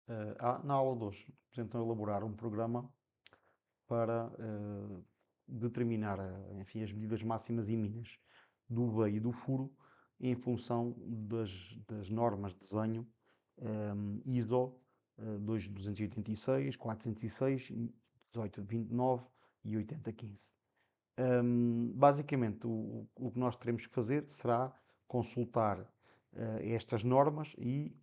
Na aula de hoje, vamos então elaborar um programa para determinar enfim, as medidas máximas e mínimas do veio e do furo em função das normas de desenho ISO 2286, 406, 1829 e 8015. Basicamente, o que nós teremos que fazer será consultar estas normas e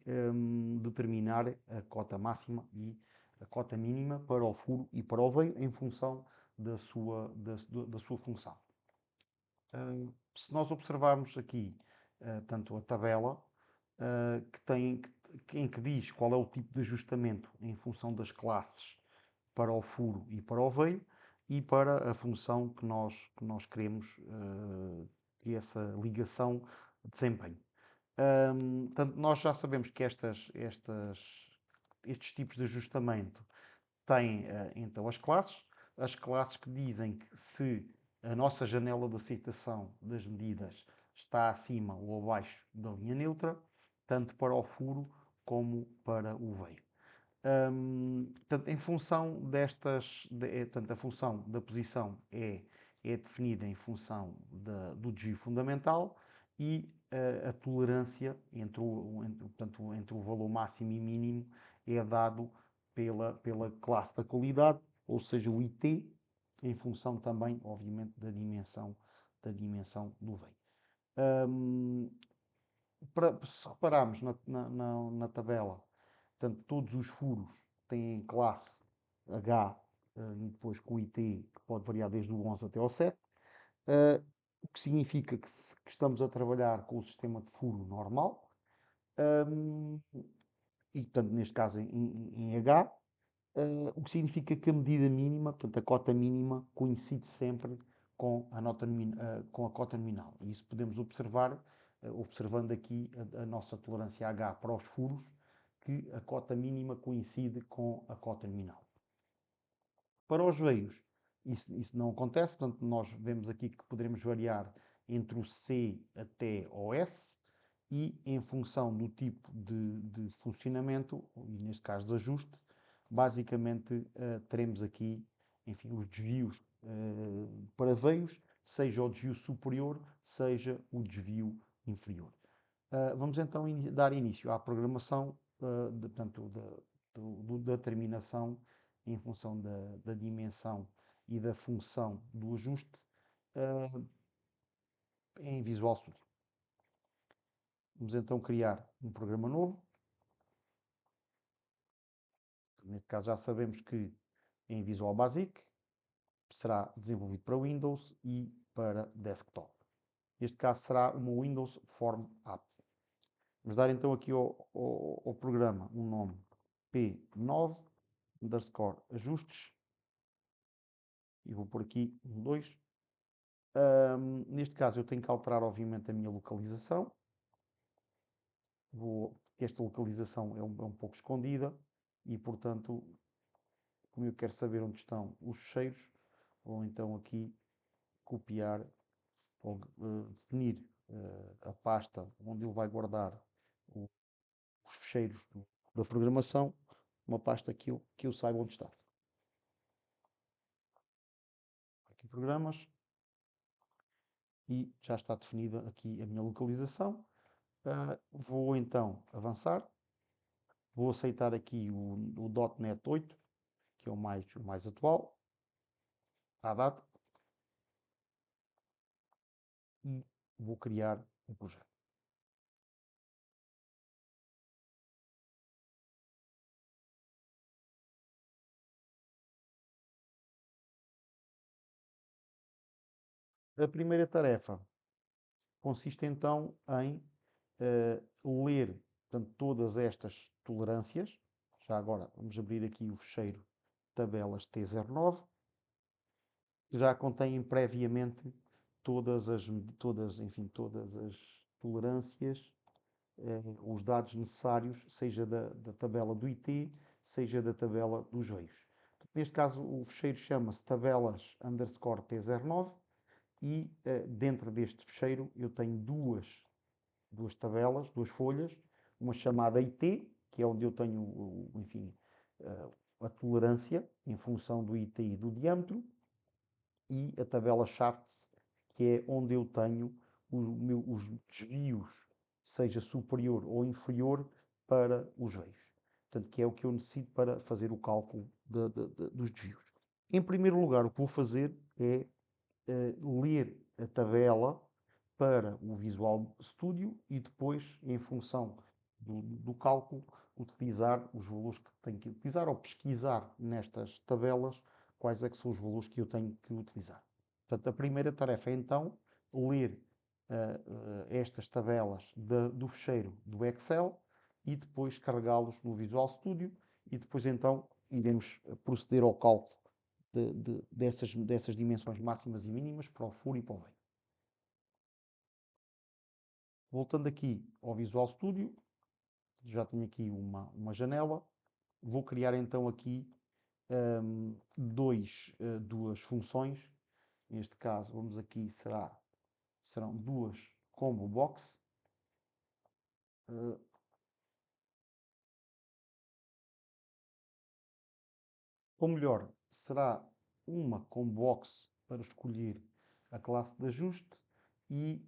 determinar a cota máxima e a cota mínima para o furo e para o veio em função da sua função. Se nós observarmos aqui tanto a tabela em que diz qual é o tipo de ajustamento em função das classes para o furo e para o veio e para a função que nós queremos que essa ligação desempenhe. Portanto, nós já sabemos que estes tipos de ajustamento têm então as classes que dizem que se a nossa janela de aceitação das medidas está acima ou abaixo da linha neutra, tanto para o furo como para o veio. Portanto, em função portanto, a função da posição é definida em função do desvio fundamental e a tolerância portanto, entre o valor máximo e mínimo é dado pela classe da qualidade, ou seja, o IT, em função também, obviamente, da dimensão do veio. Se repararmos na tabela, portanto, todos os furos têm classe H e depois com o IT, que pode variar desde o 11 até ao 7, o que significa que estamos a trabalhar com o sistema de furo normal, e portanto, neste caso em H, o que significa que a medida mínima, portanto, a cota mínima, coincide sempre com a cota nominal. E isso podemos observar, observando aqui a nossa tolerância H para os furos, que a cota mínima coincide com a cota nominal. Para os veios, isso não acontece, portanto, nós vemos aqui que poderemos variar entre o C até o S, e em função do tipo de funcionamento, e neste caso de ajuste, basicamente teremos aqui, enfim, os desvios para veios, seja o desvio superior, seja o desvio inferior. Vamos então dar início à programação portanto, da terminação em função da dimensão e da função do ajuste em Visual Studio. Vamos então criar um programa novo. Neste caso já sabemos que em Visual Basic será desenvolvido para Windows e para Desktop. Neste caso será uma Windows Form App. Vamos dar então aqui ao programa um nome P9 underscore ajustes e vou por aqui um 2. Neste caso eu tenho que alterar obviamente a minha localização, porque esta localização é um pouco escondida e portanto, como eu quero saber onde estão os fecheiros, vou então aqui copiar ou definir a pasta onde ele vai guardar os fecheiros da programação, uma pasta que eu saiba onde está. Aqui programas e já está definida aqui a minha localização. Vou então avançar, vou aceitar aqui o .NET 8, que é o mais atual, à data, e vou criar um projeto. A primeira tarefa consiste então em ler portanto, todas estas tolerâncias. Já agora vamos abrir aqui o fecheiro tabelas T09. Já contém previamente enfim, todas as tolerâncias, os dados necessários, seja da tabela do IT, seja da tabela dos veios. Neste caso, o fecheiro chama-se tabelas underscore T09 e dentro deste fecheiro eu tenho duas tabelas, duas folhas, uma chamada IT que é onde eu tenho, enfim, a tolerância em função do ITI do diâmetro, e a tabela Shafts, que é onde eu tenho os desvios, seja superior ou inferior, para os eixos. Portanto, que é o que eu necessito para fazer o cálculo dos desvios. Em primeiro lugar, o que vou fazer é ler a tabela para o Visual Studio e depois, em função do cálculo, utilizar os valores que tenho que utilizar ou pesquisar nestas tabelas quais é que são os valores que eu tenho que utilizar. Portanto, a primeira tarefa é então ler estas tabelas do fecheiro do Excel e depois carregá-los no Visual Studio e depois então iremos proceder ao cálculo dessas dimensões máximas e mínimas para o furo e para o veio. Voltando aqui ao Visual Studio, já tenho aqui uma janela, vou criar então aqui duas funções. Neste caso, vamos aqui, serão duas combo box. Ou melhor, será uma combo box para escolher a classe de ajuste e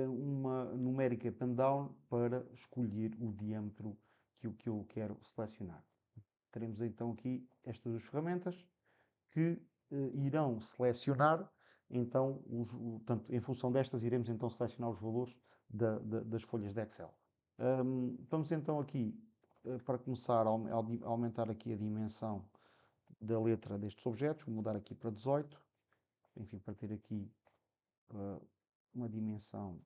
uma numérica up-down para escolher o diâmetro que eu quero selecionar. Teremos então aqui estas duas ferramentas que irão selecionar, então, portanto, em função destas, iremos então selecionar os valores das folhas de Excel. Vamos então aqui, para começar, a aumentar aqui a dimensão da letra destes objetos, vou mudar aqui para 18, enfim, para ter aqui uma dimensão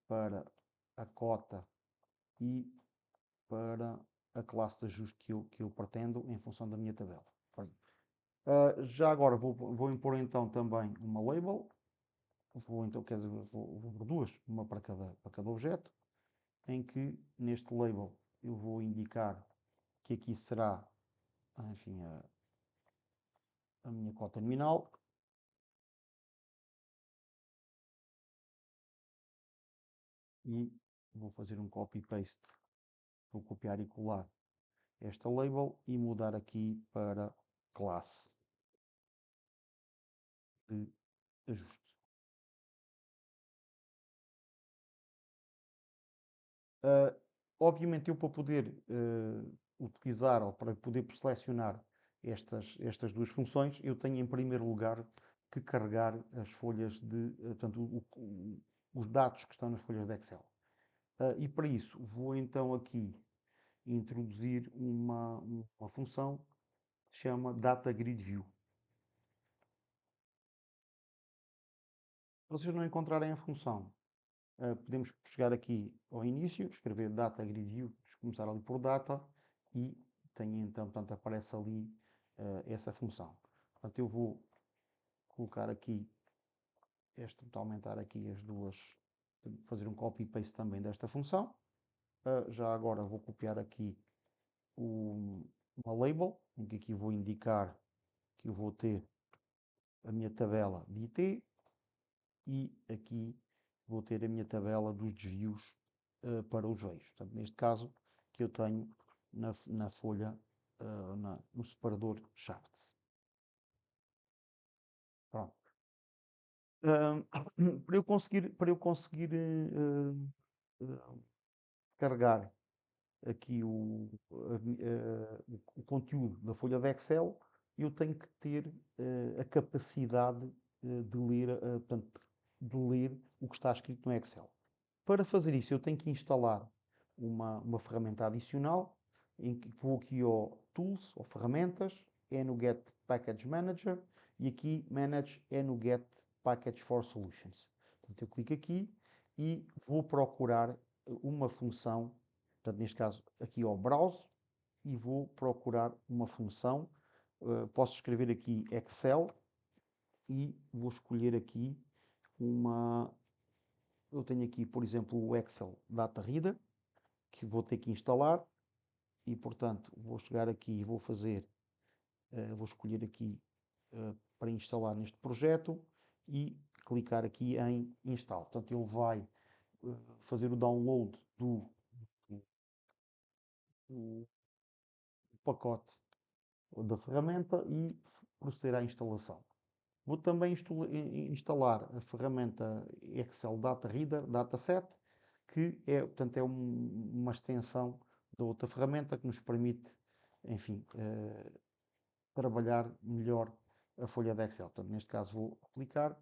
para a cota e para a classe de ajuste que eu pretendo em função da minha tabela. Já agora vou impor então também uma label, então, quer dizer, vou por duas, uma para cada objeto, em que neste label eu vou indicar que aqui será, enfim, a minha cota nominal. E vou fazer um copy-paste, vou copiar e colar esta label e mudar aqui para classe de ajuste. Obviamente eu, para poder utilizar ou para poder selecionar estas duas funções, eu tenho em primeiro lugar que carregar as folhas portanto, os dados que estão nas folhas de Excel. E para isso vou então aqui introduzir uma função que se chama Data Grid View. Se vocês não encontrarem a função, podemos chegar aqui ao início, escrever Data Grid View, começar ali por Data e tem então, portanto, aparece ali essa função. Portanto, eu vou colocar aqui aumentar aqui as duas, fazer um copy-paste também desta função. Já agora vou copiar aqui uma label, em que aqui vou indicar que eu vou ter a minha tabela de IT e aqui vou ter a minha tabela dos desvios para os veios. Portanto, neste caso, que eu tenho na folha, no separador Shafts. Pronto. Para eu conseguir carregar aqui o conteúdo da folha de Excel, eu tenho que ter a capacidade de ler, portanto, de ler o que está escrito no Excel. Para fazer isso, eu tenho que instalar uma ferramenta adicional, em que vou aqui ao Tools, ou Ferramentas, NuGet Package Manager, e aqui Manage NuGet Package for Solutions. Portanto, eu clico aqui e vou procurar uma função, portanto, neste caso, aqui ao Browse, e vou procurar uma função. Posso escrever aqui Excel e vou escolher aqui eu tenho aqui, por exemplo, o Excel Data Reader, que vou ter que instalar e, portanto, vou chegar aqui e vou vou escolher aqui para instalar neste projeto e clicar aqui em Install. Portanto, ele vai fazer o download o pacote da ferramenta e proceder à instalação. Vou também instalar a ferramenta Excel Data Reader Dataset, que é, portanto, é uma extensão da outra ferramenta que nos permite, enfim, trabalhar melhor a folha de Excel. Portanto, neste caso vou aplicar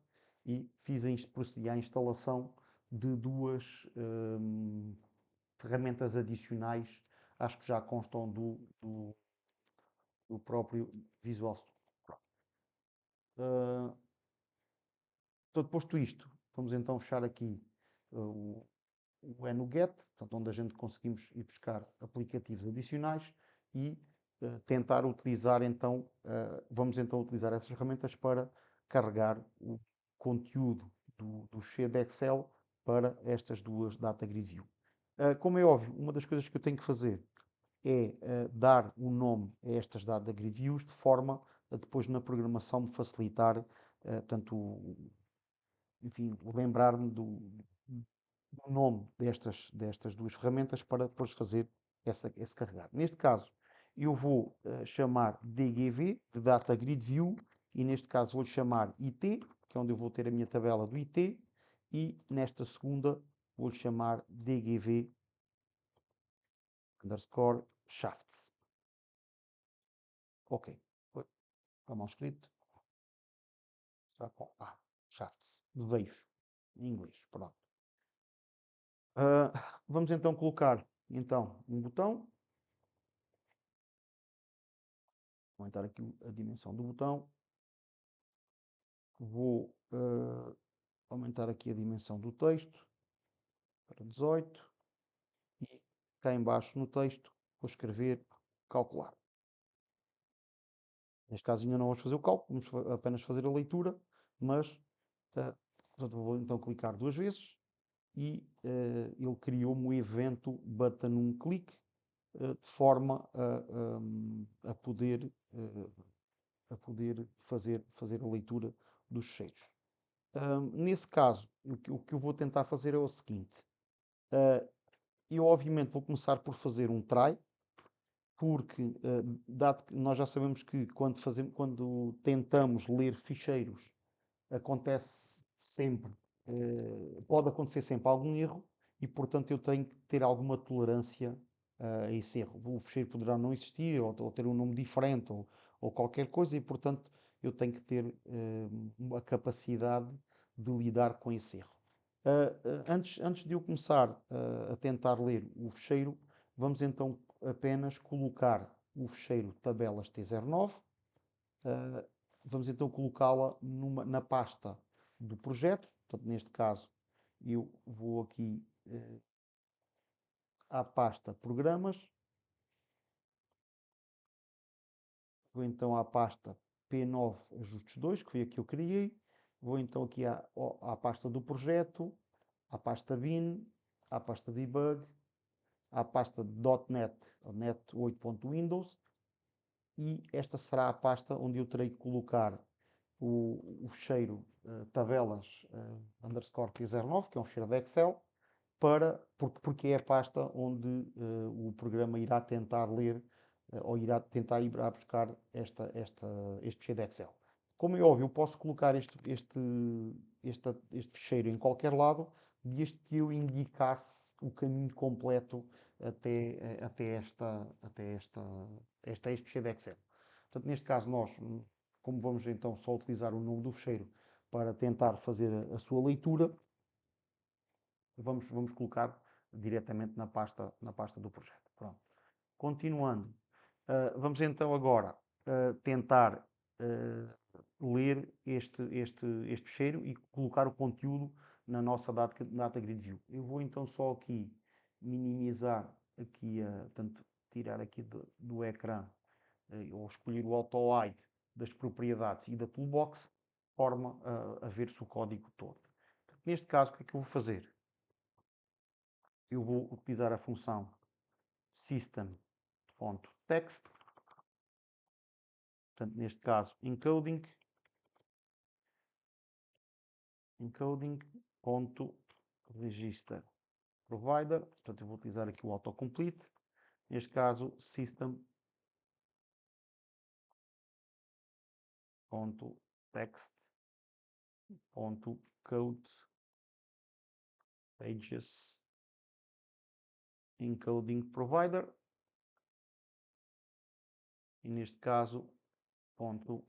e procedi à instalação de duas ferramentas adicionais, acho que já constam do próprio Visual Studio. Portanto, posto isto, vamos então fechar aqui o NuGet, portanto, onde a gente conseguimos ir buscar aplicativos adicionais e tentar utilizar então, vamos então utilizar essas ferramentas para carregar o conteúdo do sheet de Excel para estas duas Data Grid View. Como é óbvio, uma das coisas que eu tenho que fazer é dar um nome a estas Data Grid Views de forma a depois na programação me facilitar, portanto, enfim, lembrar-me do nome destas duas ferramentas para depois fazer esse carregar. Neste caso, eu vou chamar DGV, de Data Grid View, e neste caso vou-lhe chamar IT, que é onde eu vou ter a minha tabela do IT, e nesta segunda vou-lhe chamar DGV underscore shafts. Ok, está mal escrito. Está com shafts, de veios, em inglês, pronto. Vamos então colocar então um botão. Vou aumentar aqui a dimensão do botão. Vou aumentar aqui a dimensão do texto para 18 e cá embaixo no texto vou escrever calcular. Neste caso ainda não vamos fazer o cálculo, vamos apenas fazer a leitura, mas vou então clicar duas vezes e ele criou-me o evento button um clique de forma a poder fazer a leitura dos cheiros. Nesse caso, o que eu vou tentar fazer é o seguinte. Eu obviamente vou começar por fazer um try, porque dado que nós já sabemos que quando tentamos ler ficheiros, acontece sempre, pode acontecer sempre algum erro e, portanto, eu tenho que ter alguma tolerância a esse erro. O ficheiro poderá não existir ou ter um nome diferente ou qualquer coisa e, portanto, eu tenho que ter uma capacidade de lidar com esse erro. Antes de eu começar a tentar ler o ficheiro, vamos então apenas colocar o ficheiro tabelas T09. Vamos então colocá-la na pasta do projeto. Portanto, neste caso, eu vou aqui à pasta Programas. Vou então à pasta P9 Ajustes 2, que foi a que eu criei. Vou então aqui à pasta do projeto, à pasta Bin, à pasta Debug, à pasta .NET, .NET 8.Windows, e esta será a pasta onde eu terei que colocar o ficheiro tabelas underscore T09, que é um ficheiro de Excel, porque é a pasta onde o programa irá tentar ler ou irá tentar ir a buscar este ficheiro de Excel. Como é óbvio, eu posso colocar este ficheiro em qualquer lado, desde que eu indicasse o caminho completo até este ficheiro de Excel. Portanto, neste caso, nós, como vamos então só utilizar o nome do ficheiro para tentar fazer a sua leitura, vamos colocar diretamente na pasta do projeto. Pronto. Continuando, vamos então agora tentar ler este ficheiro e colocar o conteúdo na nossa Data Grid View. Eu vou então só aqui minimizar aqui, portanto, tirar aqui do ecrã ou escolher o Auto Hide das propriedades e da Toolbox, de forma a ver-se o código todo. Neste caso, o que é que eu vou fazer? Eu vou utilizar a função system.text, portanto, neste caso, encoding.register provider, portanto, eu vou utilizar aqui o autocomplete, neste caso system.text.code pages encoding provider, e neste caso ponto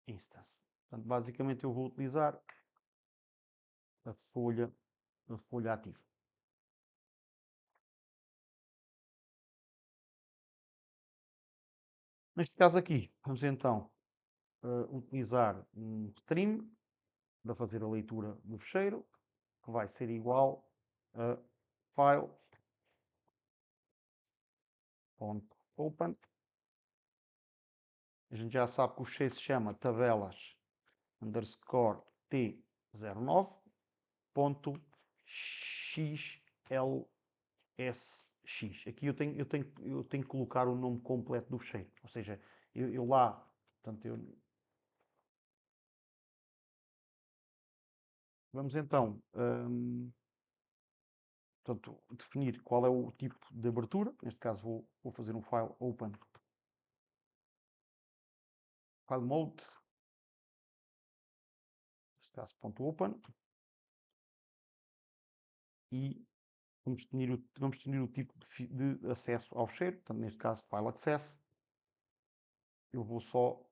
instance. Portanto, basicamente eu vou utilizar a folha ativa. Neste caso aqui, vamos então utilizar um stream para fazer a leitura do fecheiro, que vai ser igual a file.open. A gente já sabe que o fecheiro se chama tabelas underscore t09.xlsx. Aqui eu tenho que colocar o nome completo do fecheiro, ou seja, eu lá, portanto, vamos então portanto, definir qual é o tipo de abertura. Neste caso vou fazer um file open, file mode, neste caso .open, e vamos definir o tipo de acesso ao fecheiro, portanto, neste caso file access. Eu vamos só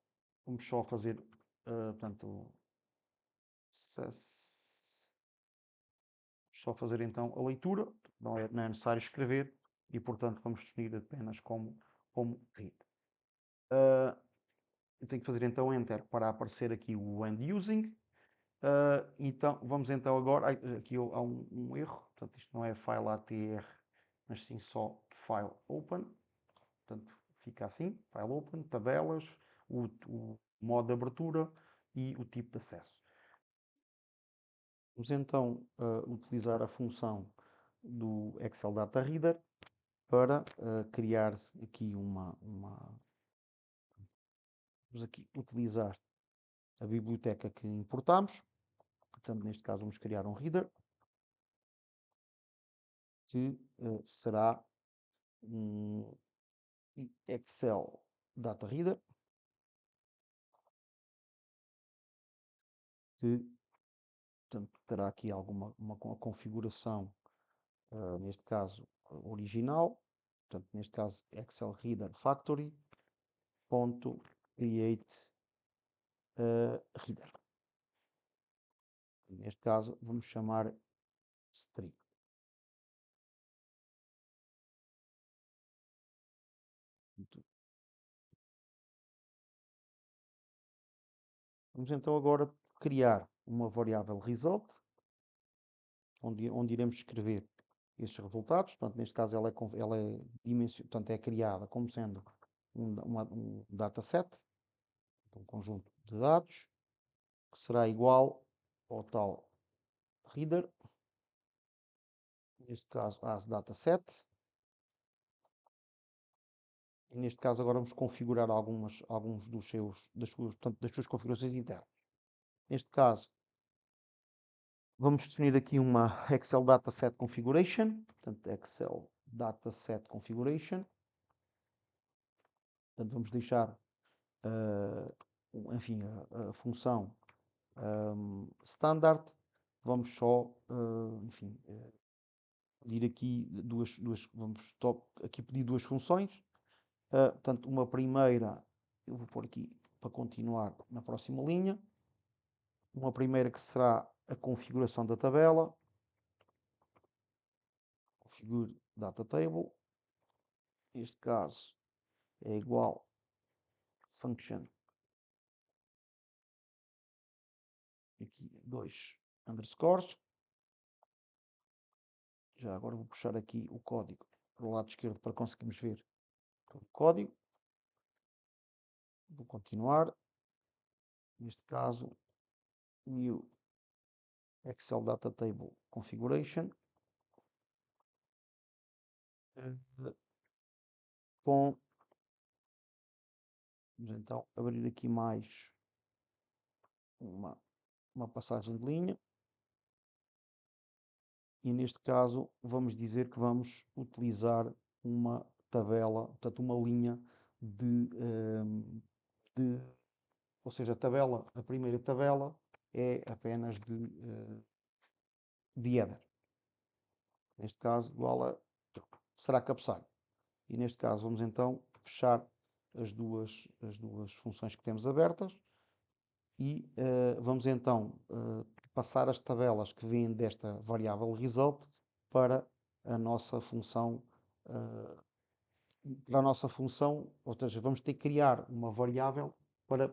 fazer, portanto, só fazer então a leitura, não é necessário escrever, e portanto vamos definir apenas como read. Eu tenho que fazer então enter para aparecer aqui o end using. Então vamos então agora, aqui há um erro, portanto isto não é file atr, mas sim só file open, portanto fica assim, file open, tabelas, o modo de abertura e o tipo de acesso. Vamos então utilizar a função do Excel Data Reader para criar aqui vamos aqui utilizar a biblioteca que importamos. Portanto, neste caso vamos criar um reader que será um Excel Data Reader, que portanto, terá aqui uma configuração, neste caso original, portanto, neste caso Excel Reader Factory .create reader. Neste caso vamos chamar string. Vamos então agora criar uma variável result, onde iremos escrever estes resultados. Portanto, neste caso ela portanto, é criada como sendo um dataset, um conjunto de dados, que será igual ao tal reader, neste caso as dataset. E neste caso agora vamos configurar alguns das suas configurações internas. Neste caso, vamos definir aqui uma Excel Dataset Configuration, portanto, Excel Dataset Configuration. Portanto, vamos deixar, enfim, a função standard. Vamos só, enfim, pedir aqui aqui pedir duas funções. Portanto, uma primeira, eu vou pôr aqui para continuar na próxima linha. Uma primeira que será a configuração da tabela. Configure data table. Neste caso é igual function, aqui dois underscores. Já agora vou puxar aqui o código para o lado esquerdo para conseguirmos ver o código. Vou continuar. Neste caso, new Excel data table configuration, com, vamos então abrir aqui mais uma passagem de linha, e neste caso vamos dizer que vamos utilizar uma tabela, portanto, uma linha de ou seja, a primeira tabela é apenas de header. Neste caso, igual a será cabeçalho. E neste caso, vamos então fechar as duas funções que temos abertas e vamos então passar as tabelas que vêm desta variável result para a nossa função, ou seja, vamos ter que criar uma variável para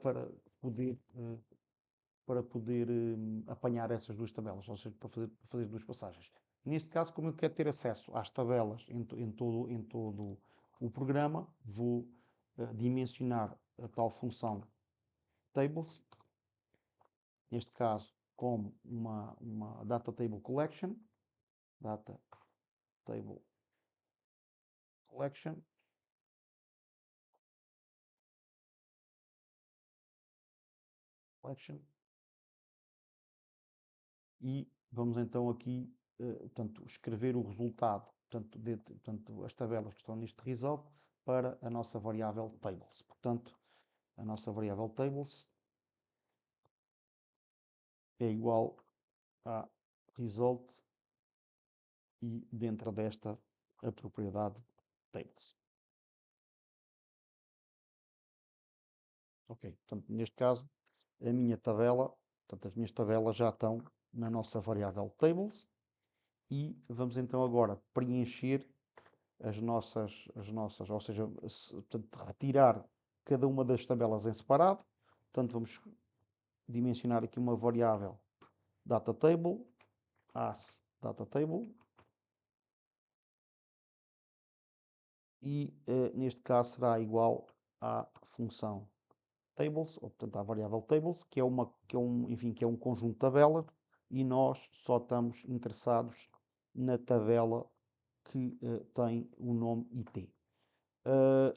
poder, apanhar essas duas tabelas, ou seja, para fazer duas passagens. Neste caso, como eu quero ter acesso às tabelas em todo o programa, vou dimensionar a tal função tables, neste caso como uma data table collection, data table collection, e vamos então aqui, portanto, escrever o resultado, portanto, as tabelas que estão neste result para a nossa variável tables. Portanto, a nossa variável tables é igual a result e dentro desta a propriedade tables. Ok, portanto, neste caso, a minha tabela, portanto, as minhas tabelas já estão na nossa variável tables e vamos então agora preencher ou seja, portanto, retirar cada uma das tabelas em separado. Portanto, vamos dimensionar aqui uma variável data table, as data table, e neste caso será igual à função tables, ou portanto à variável tables, que é um conjunto de tabela, e nós só estamos interessados na tabela que tem o nome IT.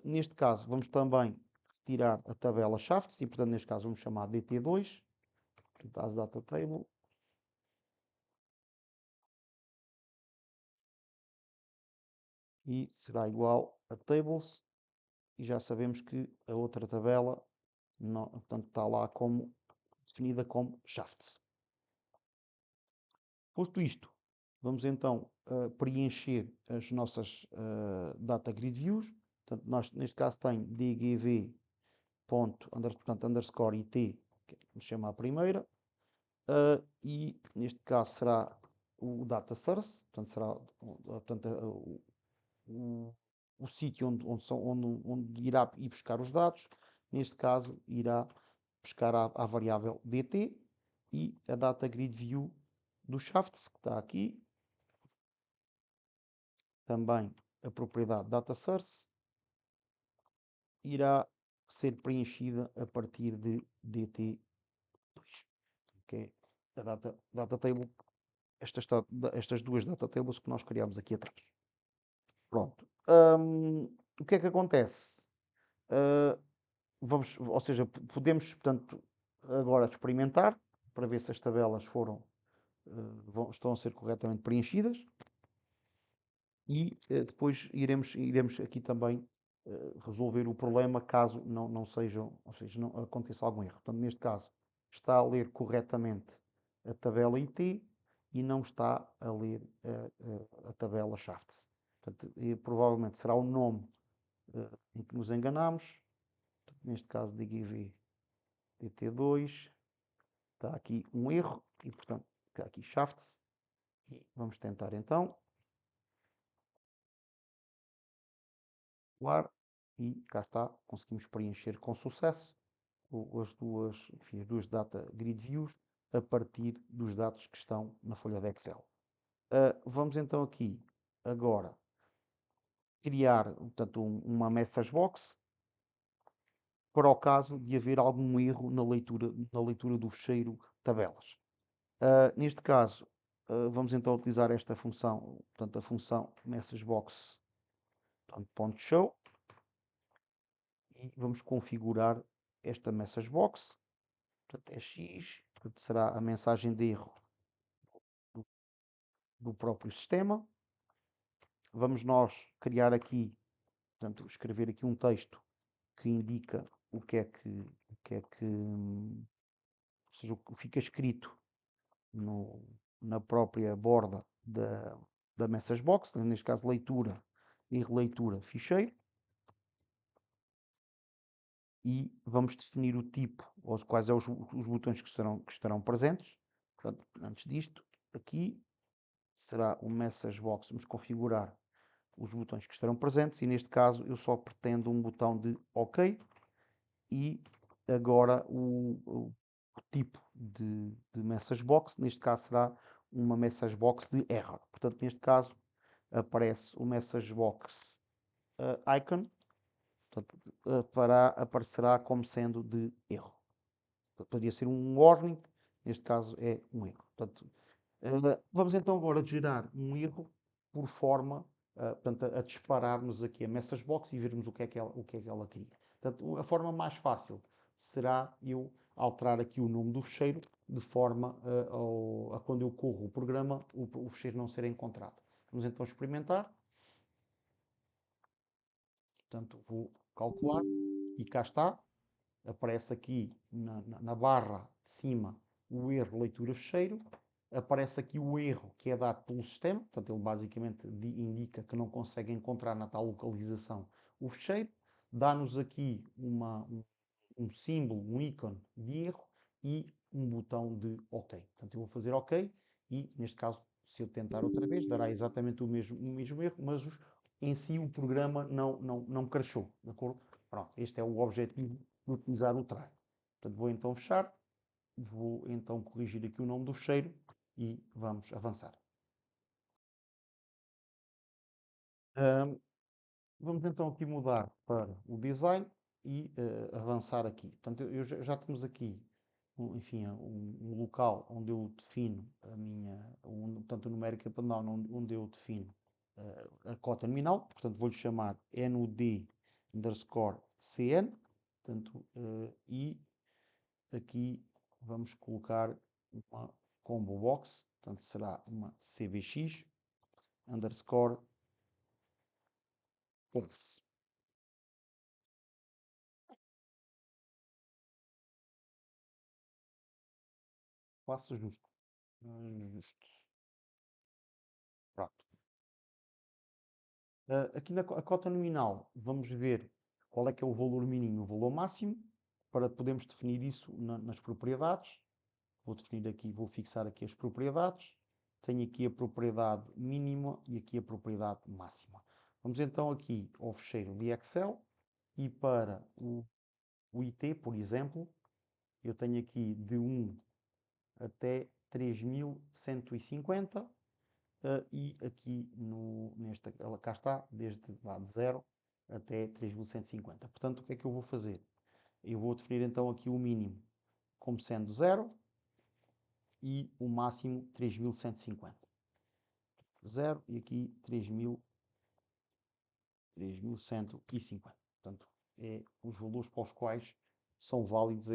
Neste caso, vamos também retirar a tabela shafts, e portanto neste caso vamos chamar DT2, portanto as data table, e será igual a tables, e já sabemos que a outra tabela não, portanto, está lá como definida como shafts. Posto isto, vamos então preencher as nossas data grid views. Portanto, nós, neste caso tem dgv underscore it, que nos chama a primeira, e neste caso será o data source, portanto será o sítio onde irá ir buscar os dados. Neste caso irá buscar a variável dt, e a data grid view do shafts, que está aqui, também a propriedade data source, irá ser preenchida a partir de dt2, que é a data table, estas duas data tables que nós criamos aqui atrás. Pronto. O que é que acontece? Ou seja, podemos, portanto, agora experimentar para ver se as tabelas estão a ser corretamente preenchidas, e depois iremos aqui também resolver o problema caso não sejam, ou seja, não aconteça algum erro. Portanto, neste caso, está a ler corretamente a tabela IT e não está a ler a tabela shafts. Portanto, provavelmente será o nome em que nos enganamos. Neste caso, DGV DT2, está aqui um erro e, portanto, está aqui shafts, e vamos tentar então. E cá está, conseguimos preencher com sucesso as duas data grid views a partir dos dados que estão na folha de Excel. Vamos então aqui agora criar, portanto, uma message box para o caso de haver algum erro na leitura do fecheiro tabelas. Neste caso, vamos então utilizar esta função, portanto, a função messagebox.show, e vamos configurar esta message box. Portanto, é X, portanto, será a mensagem de erro do próprio sistema. Vamos nós criar aqui portanto, escrever aqui um texto que indica o que é que, ou seja, o que fica escrito na própria borda da message box, neste caso leitura e releitura ficheiro, e vamos definir o tipo, ou quais são os botões que estarão presentes. Portanto, antes disto, aqui será o message box, vamos configurar os botões que estarão presentes, e neste caso eu só pretendo um botão de OK, e agora o tipo de message box, neste caso será uma message box de error. Portanto, neste caso aparece o message box icon, portanto, aparecerá como sendo de erro. Poderia ser um warning, neste caso é um erro. Portanto, vamos então agora gerar um erro por forma portanto, a disparar-nos aqui a message box e vermos o que é que ela queria. Portanto, a forma mais fácil será eu alterar aqui o nome do fecheiro de forma a quando eu corro o programa, o fecheiro não ser encontrado. Vamos então experimentar. Portanto, vou calcular e cá está. Aparece aqui na barra de cima o erro leitura fecheiro. Aparece aqui o erro que é dado pelo sistema, portanto ele basicamente indica que não consegue encontrar na tal localização o fecheiro, dá-nos aqui um símbolo, um ícone de erro e um botão de OK. Portanto eu vou fazer OK e neste caso se eu tentar outra vez dará exatamente o mesmo erro, mas em si o programa não crashou, de acordo? Pronto, este é o objetivo de utilizar o try. Portanto vou então fechar, vou então corrigir aqui o nome do fecheiro e vamos avançar. Vamos então aqui mudar para o design e avançar aqui. Portanto, já temos aqui, enfim, um local onde eu defino a minha, portanto, o numérico up and down, onde eu defino a cota nominal. Portanto, vou-lhe chamar nud underscore cn. Portanto, e aqui vamos colocar uma combo box. Portanto, será uma cbx underscore class. Passo justo. Justo. Pronto. Aqui na cota nominal, vamos ver qual é que é o valor mínimo e o valor máximo, para podermos definir isso nas propriedades. Vou definir aqui, vou fixar aqui as propriedades. Tenho aqui a propriedade mínima e aqui a propriedade máxima. Vamos então aqui ao fecheiro de Excel e para o IT, por exemplo, eu tenho aqui de 1 até 3150. E aqui cá está, desde lá de 0 até 3150. Portanto, o que é que eu vou fazer? Eu vou definir então aqui o mínimo como sendo 0 e o máximo 3150. 0 e aqui 3150. Portanto, é os valores para os quais são válidos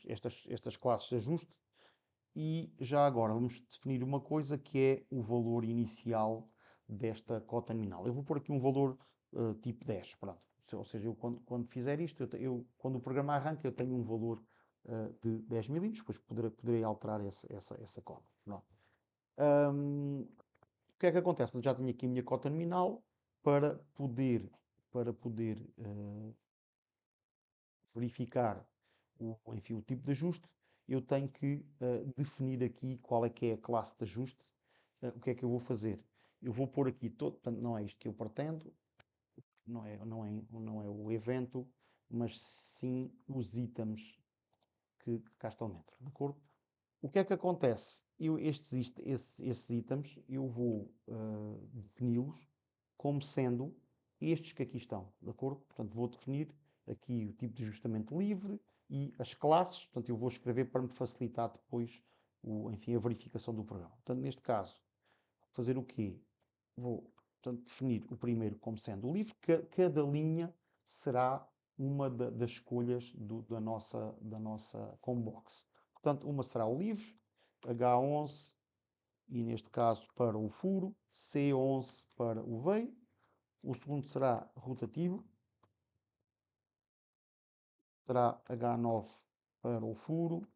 estas classes de ajuste. E já agora vamos definir uma coisa que é o valor inicial desta cota nominal. Eu vou pôr aqui um valor tipo 10, pronto. Ou seja, eu quando fizer isto, quando o programa arranca, eu tenho um valor de 10 milímetros, depois poderei alterar essa cota. Pronto. O que é que acontece? Eu já tenho aqui a minha cota nominal para poder verificar enfim, o tipo de ajuste, eu tenho que definir aqui qual é que é a classe de ajuste. O que é que eu vou fazer? Eu vou pôr aqui todo, portanto, não é isto que eu pretendo, não é o evento, mas sim os itens que cá estão dentro, de acordo? O que é que acontece? Esses itens, eu vou defini-los como sendo estes que aqui estão, de acordo? Portanto, vou definir aqui o tipo de ajustamento livre e as classes, portanto, eu vou escrever para me facilitar depois, enfim, a verificação do programa. Portanto, neste caso, fazer o quê? Vou, portanto, definir o primeiro como sendo o livre, cada linha será uma das escolhas da nossa combox. Portanto, uma será o livre, H11, e neste caso para o furo, C11 para o veio, O segundo será rotativo, terá H9 para o furo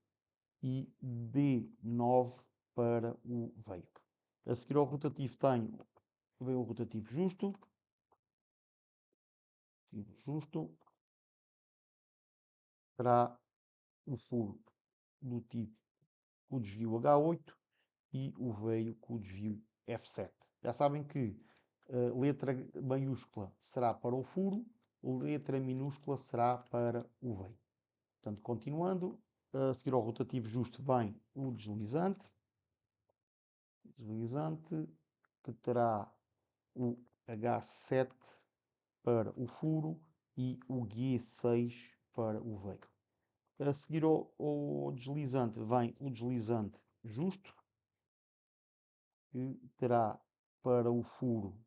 e D9 para o veio. A seguir ao rotativo vem o rotativo justo, terá o furo do tipo com o desvio H8 e o veio com o desvio F7. Já sabem que letra maiúscula será para o furo, letra minúscula será para o veio. Portanto, continuando, a seguir ao rotativo justo vem o deslizante, que terá o H7 para o furo e o G6 para o veio. A seguir ao deslizante vem o deslizante justo, que terá para o furo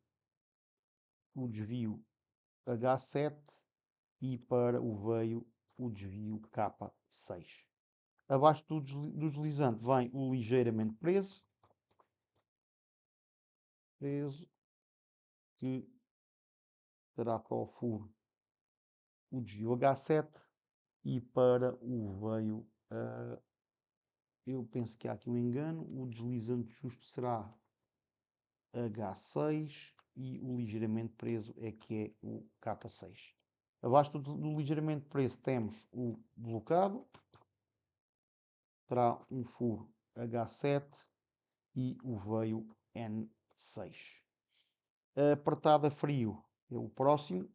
o desvio H7 e para o veio o desvio K6. Abaixo do deslizante vem o ligeiramente preso, que terá para o furo o desvio H7 e para o veio, eu penso que há aqui um engano, o deslizante justo será H6 e o ligeiramente preso é que é o K6. Abaixo do ligeiramente preso temos o blocado, terá um furo H7 e o veio N6. A apertada frio é o próximo.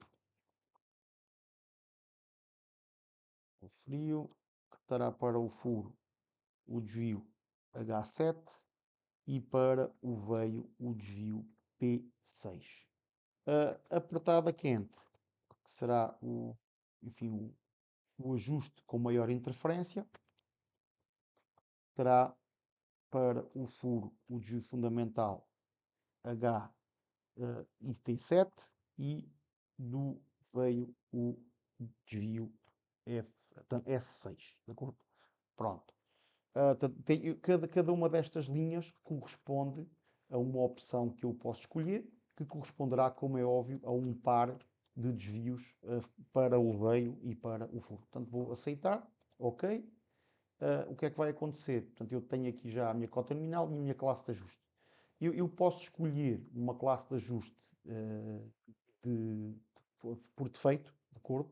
O frio, que terá para o furo o desvio H7 e para o veio o desvio P6. A apertada quente, que será enfim, o ajuste com maior interferência, terá para o furo o desvio fundamental H e T7 e do veio o desvio S6, de acordo? Pronto. Cada uma destas linhas corresponde a uma opção que eu posso escolher, que corresponderá, como é óbvio, a um par de desvios para o veio e para o furo. Portanto, vou aceitar, ok. O que é que vai acontecer? Portanto, eu tenho aqui já a minha cota nominal e a minha classe de ajuste. Eu posso escolher uma classe de ajuste de, por defeito, de acordo?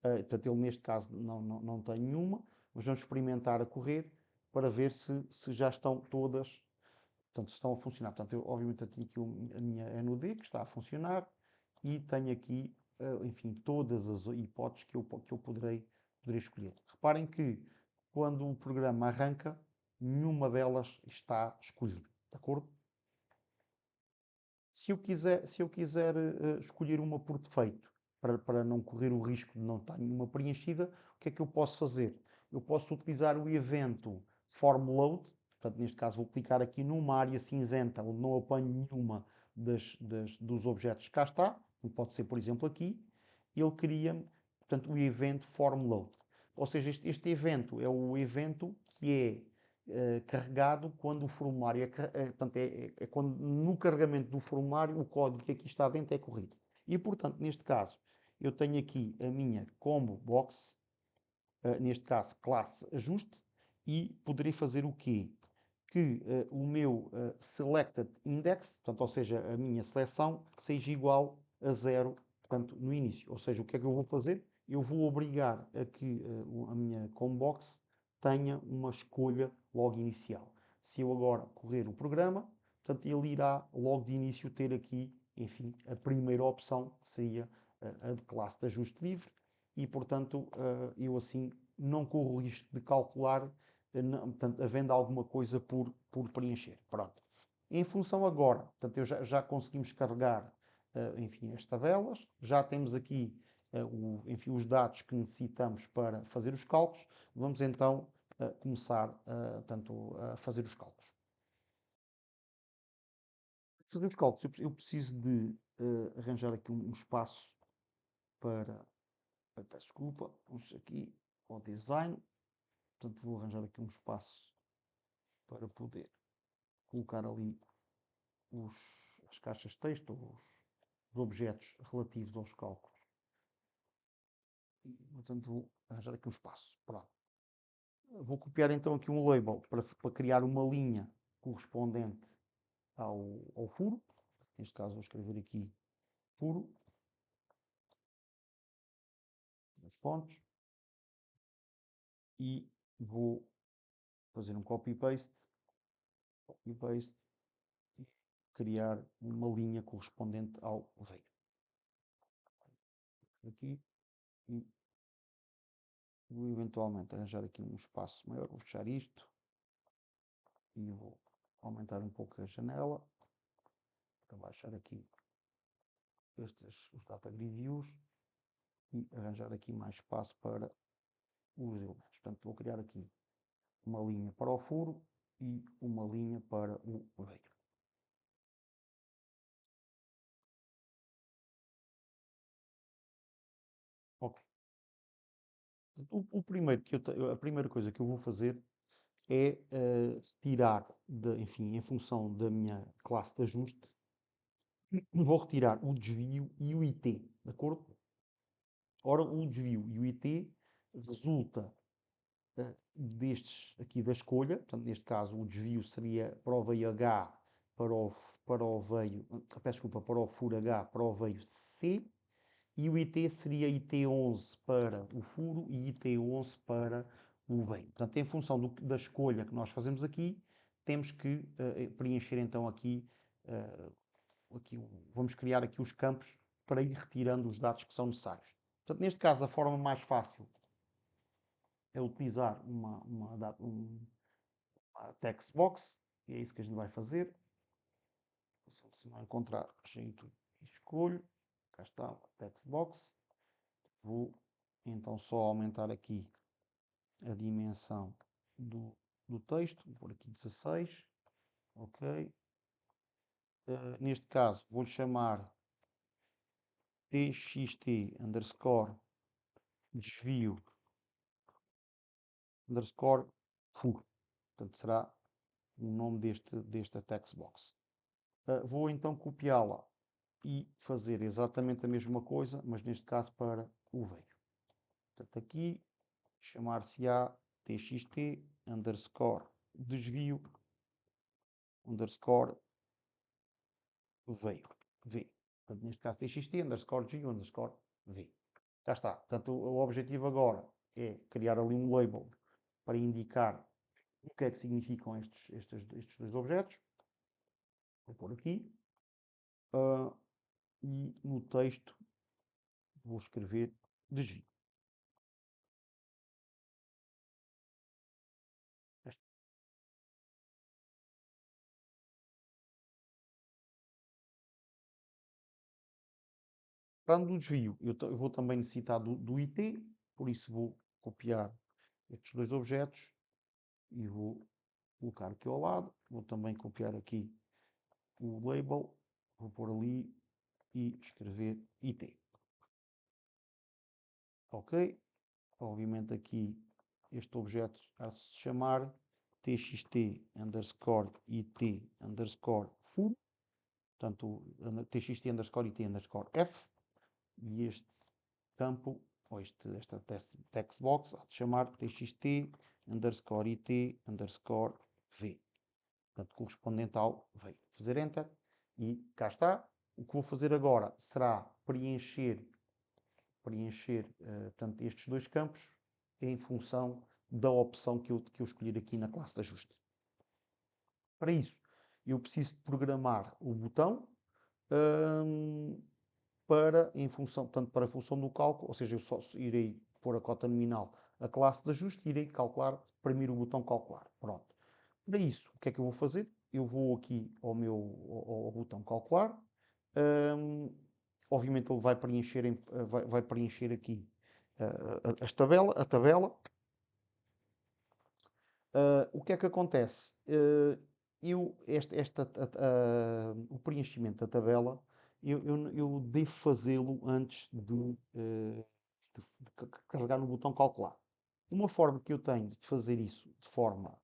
Portanto, ele neste caso não tem nenhuma, mas vamos experimentar a correr para ver se já estão todas, portanto, se estão a funcionar. Portanto, eu obviamente tenho aqui a minha NUD que está a funcionar e tenho aqui, enfim, todas as hipóteses que eu poderei escolher. Reparem que quando o programa arranca, nenhuma delas está escolhida, de acordo? Se eu quiser escolher uma por defeito, para não correr o risco de não estar nenhuma preenchida, o que é que eu posso fazer? Eu posso utilizar o evento formLoad, portanto, neste caso vou clicar aqui numa área cinzenta onde não apanho nenhuma dos objetos que cá está, pode ser, por exemplo, aqui, ele cria-me, portanto, o evento formLoad. Ou seja, este evento é o evento que é carregado quando o formulário portanto, é quando no carregamento do formulário o código que aqui está dentro é corrido. E portanto, neste caso, eu tenho aqui a minha combo box, neste caso classe ajuste, e poderei fazer o quê? Que o meu selected index, portanto, ou seja, a minha seleção, seja igual a zero, portanto, no início. Ou seja, o que é que eu vou fazer? Eu vou obrigar a que a minha combox tenha uma escolha logo inicial. Se eu agora correr o programa, portanto, ele irá logo de início ter aqui, enfim, a primeira opção, que seria a de classe de ajuste livre, e, portanto, eu assim não corro o risco de calcular portanto, havendo alguma coisa por preencher. Pronto. Em função agora, portanto, já conseguimos carregar, enfim, as tabelas, já temos aqui, enfim, os dados que necessitamos para fazer os cálculos. Vamos então começar, portanto, a fazer os cálculos. Para fazer os cálculos, eu preciso de arranjar aqui um espaço para, peço desculpa, vamos aqui ao design, portanto, vou arranjar aqui um espaço para poder colocar ali as caixas de texto, de objetos relativos aos cálculos. Portanto, vou arranjar aqui um espaço. Pronto. Vou copiar então aqui um label para criar uma linha correspondente ao furo. Neste caso, vou escrever aqui furo, os pontos, e vou fazer um copy-paste, e criar uma linha correspondente ao veio. Aqui, e vou eventualmente arranjar aqui um espaço maior, vou fechar isto, e vou aumentar um pouco a janela, para baixar aqui os data grid views, e arranjar aqui mais espaço para os deles. Portanto, vou criar aqui uma linha para o furo e uma linha para o veio. Ok. A primeira coisa que eu vou fazer é retirar, enfim, em função da minha classe de ajuste, vou retirar o desvio e o IT, de acordo? Ora, o desvio e o IT resulta destes aqui da escolha, portanto, neste caso o desvio seria para o veio H, para o veio, peço desculpa, para o furo H, para o veio C, e o IT seria IT11 para o furo e IT11 para o veio. Portanto, em função da escolha que nós fazemos aqui, temos que preencher então vamos criar aqui os campos para ir retirando os dados que são necessários. Portanto, neste caso, a forma mais fácil é utilizar uma text box, e é isso que a gente vai fazer. Se não encontrar, clico e escolho. Cá está, a text box. Vou então só aumentar aqui a dimensão do texto, vou pôr aqui 16, ok. Neste caso, vou-lhe chamar txt underscore desvio underscore furo. Portanto, será o nome desta text box. Vou então copiá-la e fazer exatamente a mesma coisa, mas neste caso para o veio. Portanto, aqui chamar-se-á txt underscore desvio underscore veio. V. Portanto, neste caso txt underscore desvio underscore v. Já está. Portanto, o objetivo agora é criar ali um label para indicar o que é que significam estes dois objetos. Vou pôr aqui. E no texto vou escrever desvio. Para o desvio, eu vou também necessitar do IT, por isso vou copiar estes dois objetos e vou colocar aqui ao lado. Vou também copiar aqui o label, vou pôr ali e escrever IT. Ok? Obviamente aqui este objeto há de se chamar txt underscore it underscore furo, portanto txt underscore it underscore f, e este campo, ou esta text box, há de chamar txt underscore it underscore v, portanto correspondente ao veio. Fazer enter e cá está. O que vou fazer agora será preencher portanto, estes dois campos em função da opção que eu escolher aqui na classe de ajuste. Para isso, eu preciso programar o botão portanto, para a função do cálculo, ou seja, eu só irei pôr a cota nominal a classe de ajuste e irei calcular, primeiro o botão calcular. Pronto. Para isso, o que é que eu vou fazer? Eu vou aqui ao botão calcular. Obviamente ele vai preencher aqui a tabela. O que é que acontece? O preenchimento da tabela, eu devo fazê-lo antes de carregar no botão calcular. Uma forma que eu tenho de fazer isso de forma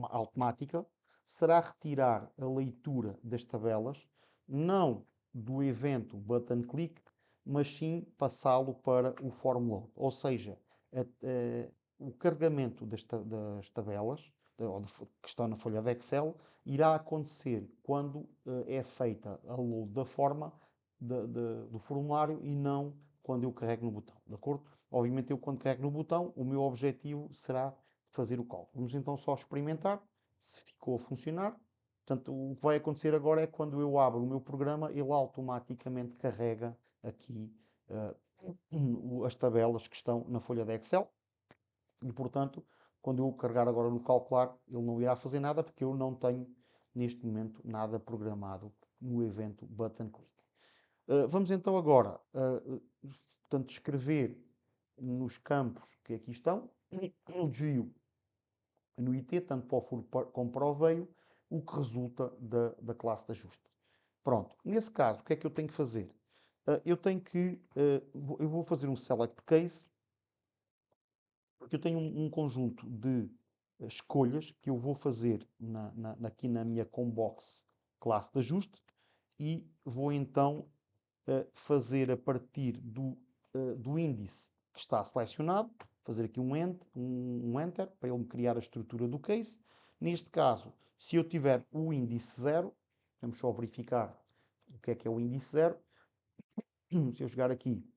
automática será retirar a leitura das tabelas, não do evento button click, mas sim passá-lo para o form load. Ou seja, o carregamento das tabelas que estão na folha de Excel irá acontecer quando é feita a load da forma do formulário e não quando eu carrego no botão, de acordo? Obviamente eu quando carrego no botão, o meu objetivo será fazer o cálculo. Vamos então só experimentar se ficou a funcionar. Portanto, o que vai acontecer agora é que quando eu abro o meu programa, ele automaticamente carrega aqui as tabelas que estão na folha de Excel e, portanto, quando eu carregar agora no calcular, ele não irá fazer nada porque eu não tenho neste momento nada programado no evento button click. Vamos então agora, portanto, escrever nos campos que aqui estão, no desvio no IT, tanto para o furo como para o veio, o que resulta da classe de ajuste. Pronto, nesse caso, o que é que eu tenho que fazer? Eu tenho que, eu vou fazer um select case, porque eu tenho um conjunto de escolhas que eu vou fazer aqui na minha combox classe de ajuste e vou então fazer a partir do índice que está selecionado, fazer aqui um enter para ele me criar a estrutura do case. Neste caso, se eu tiver o índice 0, vamos só verificar o que é o índice 0. Se eu chegar aqui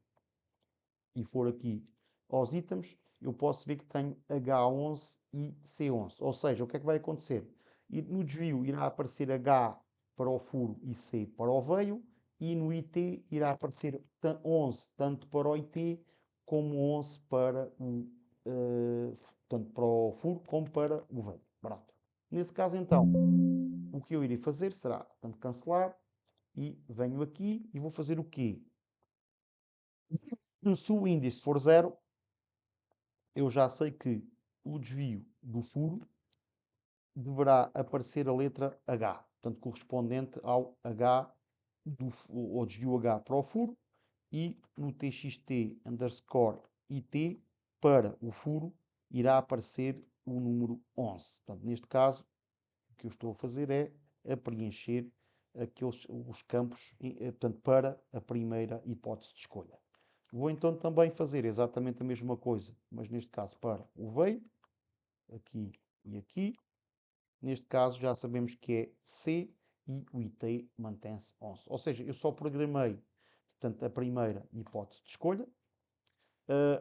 e for aqui aos itens, eu posso ver que tenho H11 e C11. Ou seja, o que é que vai acontecer? E no desvio irá aparecer H para o furo e C para o veio, e no IT irá aparecer 11 tanto para o IT como 11 para tanto para o furo como para o veio. Pronto. Nesse caso, então, o que eu irei fazer será, portanto, cancelar e venho aqui e vou fazer o quê? Se o índice for 0, eu já sei que o desvio do furo deverá aparecer a letra H, portanto, correspondente ao H ao desvio H para o furo, e no txt underscore IT para o furo irá aparecer o número 11. Portanto, neste caso, o que eu estou a fazer é a preencher os campos portanto, para a primeira hipótese de escolha. Vou então também fazer exatamente a mesma coisa, mas neste caso para o veio, aqui e aqui. Neste caso já sabemos que é C e o IT mantém-se 11. Ou seja, eu só programei, portanto, a primeira hipótese de escolha.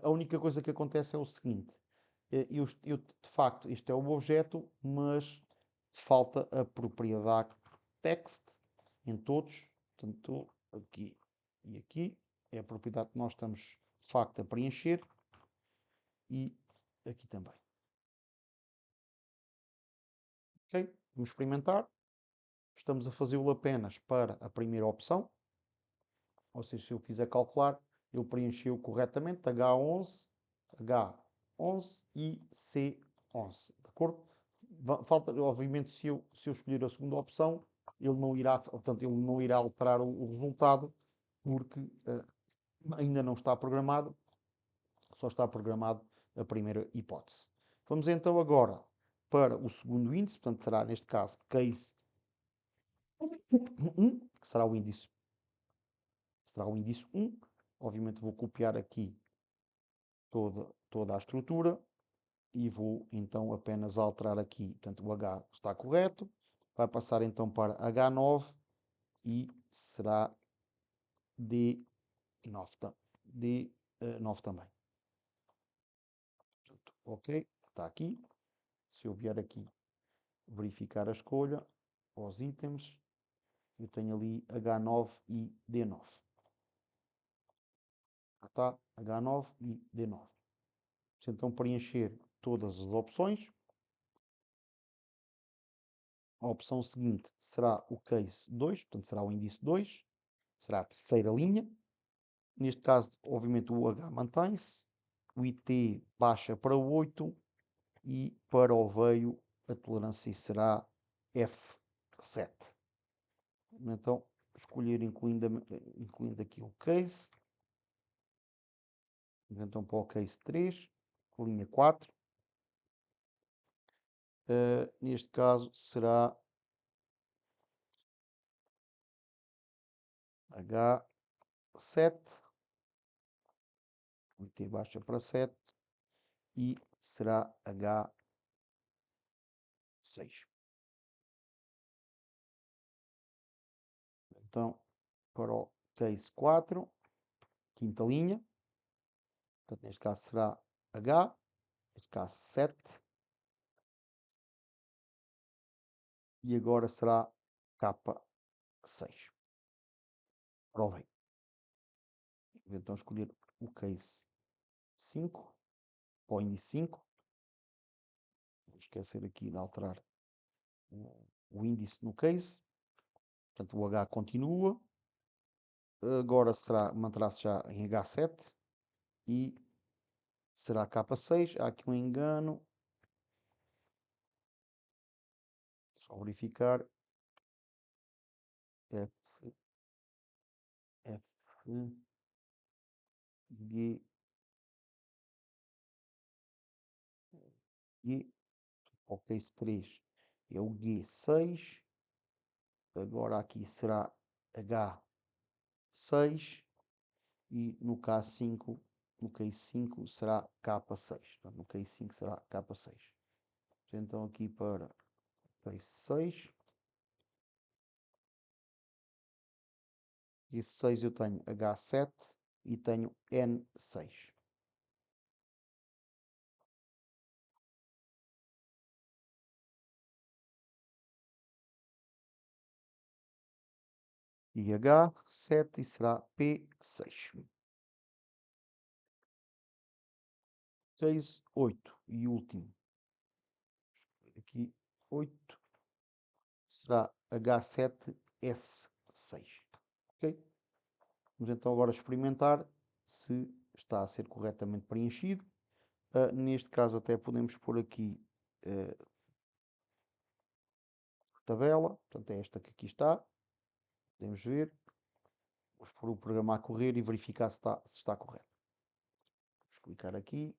A única coisa que acontece é o seguinte. De facto, este é o objeto, mas falta a propriedade text em todos. Portanto, aqui e aqui é a propriedade que nós estamos, de facto, a preencher. E aqui também. Ok? Vamos experimentar. Estamos a fazê-lo apenas para a primeira opção. Ou seja, se eu fizer calcular, ele preencheu corretamente H11, H11 e C11. De acordo? Falta, obviamente, se eu escolher a segunda opção, ele não irá, portanto, ele não irá alterar o resultado, porque ainda não está programado, só está programado a primeira hipótese. Vamos então agora para o segundo índice, portanto, será neste caso case 1, que será o índice 1. Obviamente vou copiar aqui toda a estrutura e vou então apenas alterar aqui. Portanto, o H está correto. Vai passar então para H9 e será D9, D9 também. Portanto, ok, está aqui. Se eu vier aqui verificar a escolha, aos itens, eu tenho ali H9 e D9. Está H9 e D9. Se então preencher todas as opções, a opção seguinte será o case 2, portanto será o índice 2, será a terceira linha. Neste caso, obviamente, o H mantém-se, o IT baixa para 8 e para o veio a tolerância será F7. Então, escolher incluindo aqui o case. Então, para o case 3, linha 4. Neste caso, será H7, o IT baixa para 7 e será H6. Então, para o case 4, quinta linha, portanto, neste caso será H, neste caso 7, e agora será K6. Provei. Vou então escolher o case 5, para o índice 5. Vou esquecer aqui de alterar o índice no case. Portanto, o H continua. Agora manterá-se já em H7 e será K6. Há aqui um engano. Só verificar. F, F, G, G. O case 3 é o G6. Agora aqui será H6. E no K5, no case 5 será K6. Portanto, no case 5 será K6. Então aqui para case 6. E 6 eu tenho H7 e tenho N6. E H7 e será P6. Case 8 e último. Aqui 8 será H7S6. Ok? Vamos então agora experimentar se está a ser corretamente preenchido. Neste caso até podemos pôr aqui a tabela, portanto é esta que aqui está, podemos ver, vamos pôr o programa a correr e verificar se está correto. Vamos clicar aqui,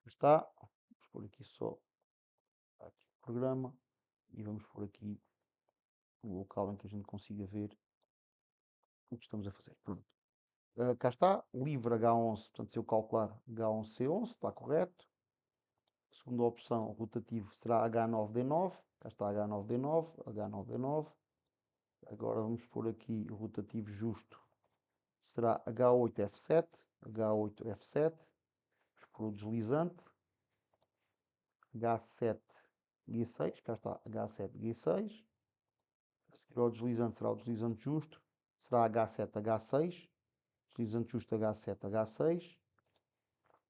está, vamos pôr aqui só aqui o programa e vamos pôr aqui o local em que a gente consiga ver o que estamos a fazer. Pronto. Cá está, livre H11, portanto se eu calcular H11C11, está correto. Segunda opção, rotativo, será H9D9. Cá está H9D9, H9D9. Agora vamos pôr aqui o rotativo justo. Será H8F7, H8F7. Vamos pôr o deslizante. H7G6, cá está H7G6. A seguir ao deslizante será o deslizante justo. Será H7H6. Deslizante justo H7H6.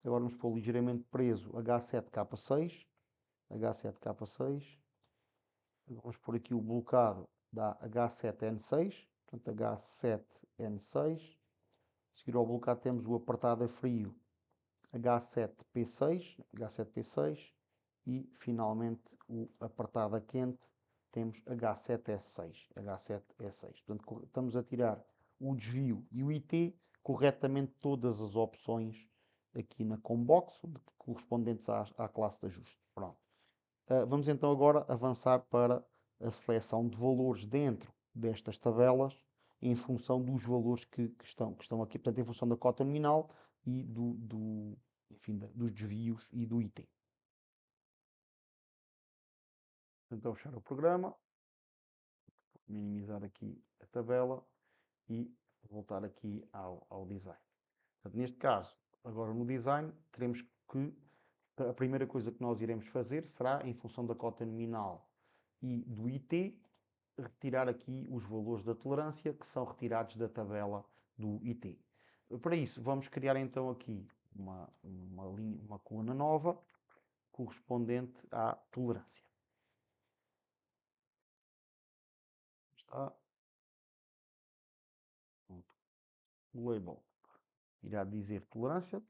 Agora vamos pôr ligeiramente preso H7K6. H7K6. Vamos pôr aqui o blocado da H7N6. Portanto, H7N6. A seguir ao blocado temos o apertado a frio H7P6 e finalmente o apertado a quente temos H7S6. Portanto, estamos a tirar o desvio e o IT corretamente todas as opções aqui na Combox correspondentes à classe de ajuste. Pronto. Vamos então agora avançar para a seleção de valores dentro destas tabelas em função dos valores que estão aqui, portanto, em função da cota nominal e enfim, dos desvios e do IT. Então, fechar o programa, minimizar aqui a tabela e voltar aqui ao design. Portanto, neste caso, agora no design, teremos que a primeira coisa que nós iremos fazer será, em função da cota nominal e do IT, retirar aqui os valores da tolerância que são retirados da tabela do IT. Para isso, vamos criar então aqui uma coluna nova correspondente à tolerância. Está. Pronto. O label irá dizer tolerância.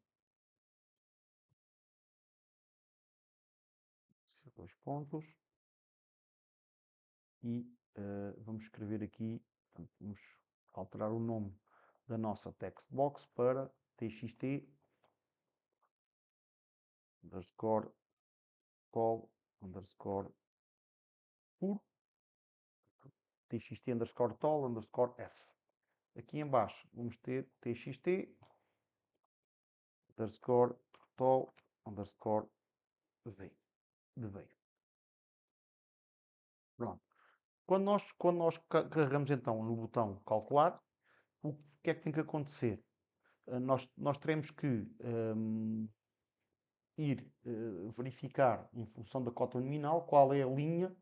Dois pontos. E vamos escrever aqui, portanto, vamos alterar o nome da nossa text box para txt underscore call underscore for. txt underscore tol underscore f. Aqui em baixo vamos ter txt underscore tol underscore v, de veio. Pronto. Quando nós carregamos então no botão calcular, o que é que tem que acontecer? Nós teremos que ir verificar, em função da cota nominal, qual é a linha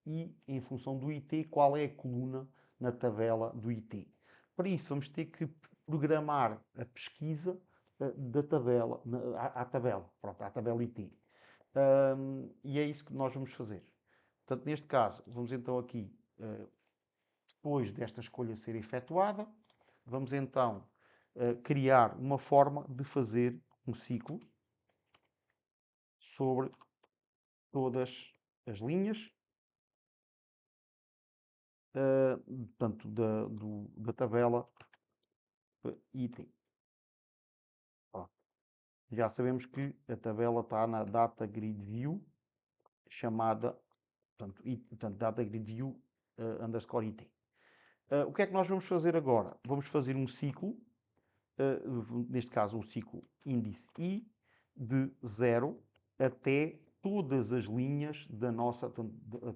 e, em função do IT, qual é a coluna na tabela do IT. Para isso, vamos ter que programar a pesquisa da tabela, à tabela, pronto, à tabela IT. E é isso que nós vamos fazer. Portanto, neste caso, vamos então aqui, depois desta escolha ser efetuada, vamos então criar uma forma de fazer um ciclo sobre todas as linhas, portanto, da tabela item. Pronto. Já sabemos que a tabela está na Data Grid View, chamada, portanto Data Grid View underscore item. O que é que nós vamos fazer agora? Vamos fazer um ciclo, neste caso um ciclo índice I, de 0 até todas as linhas da nossa,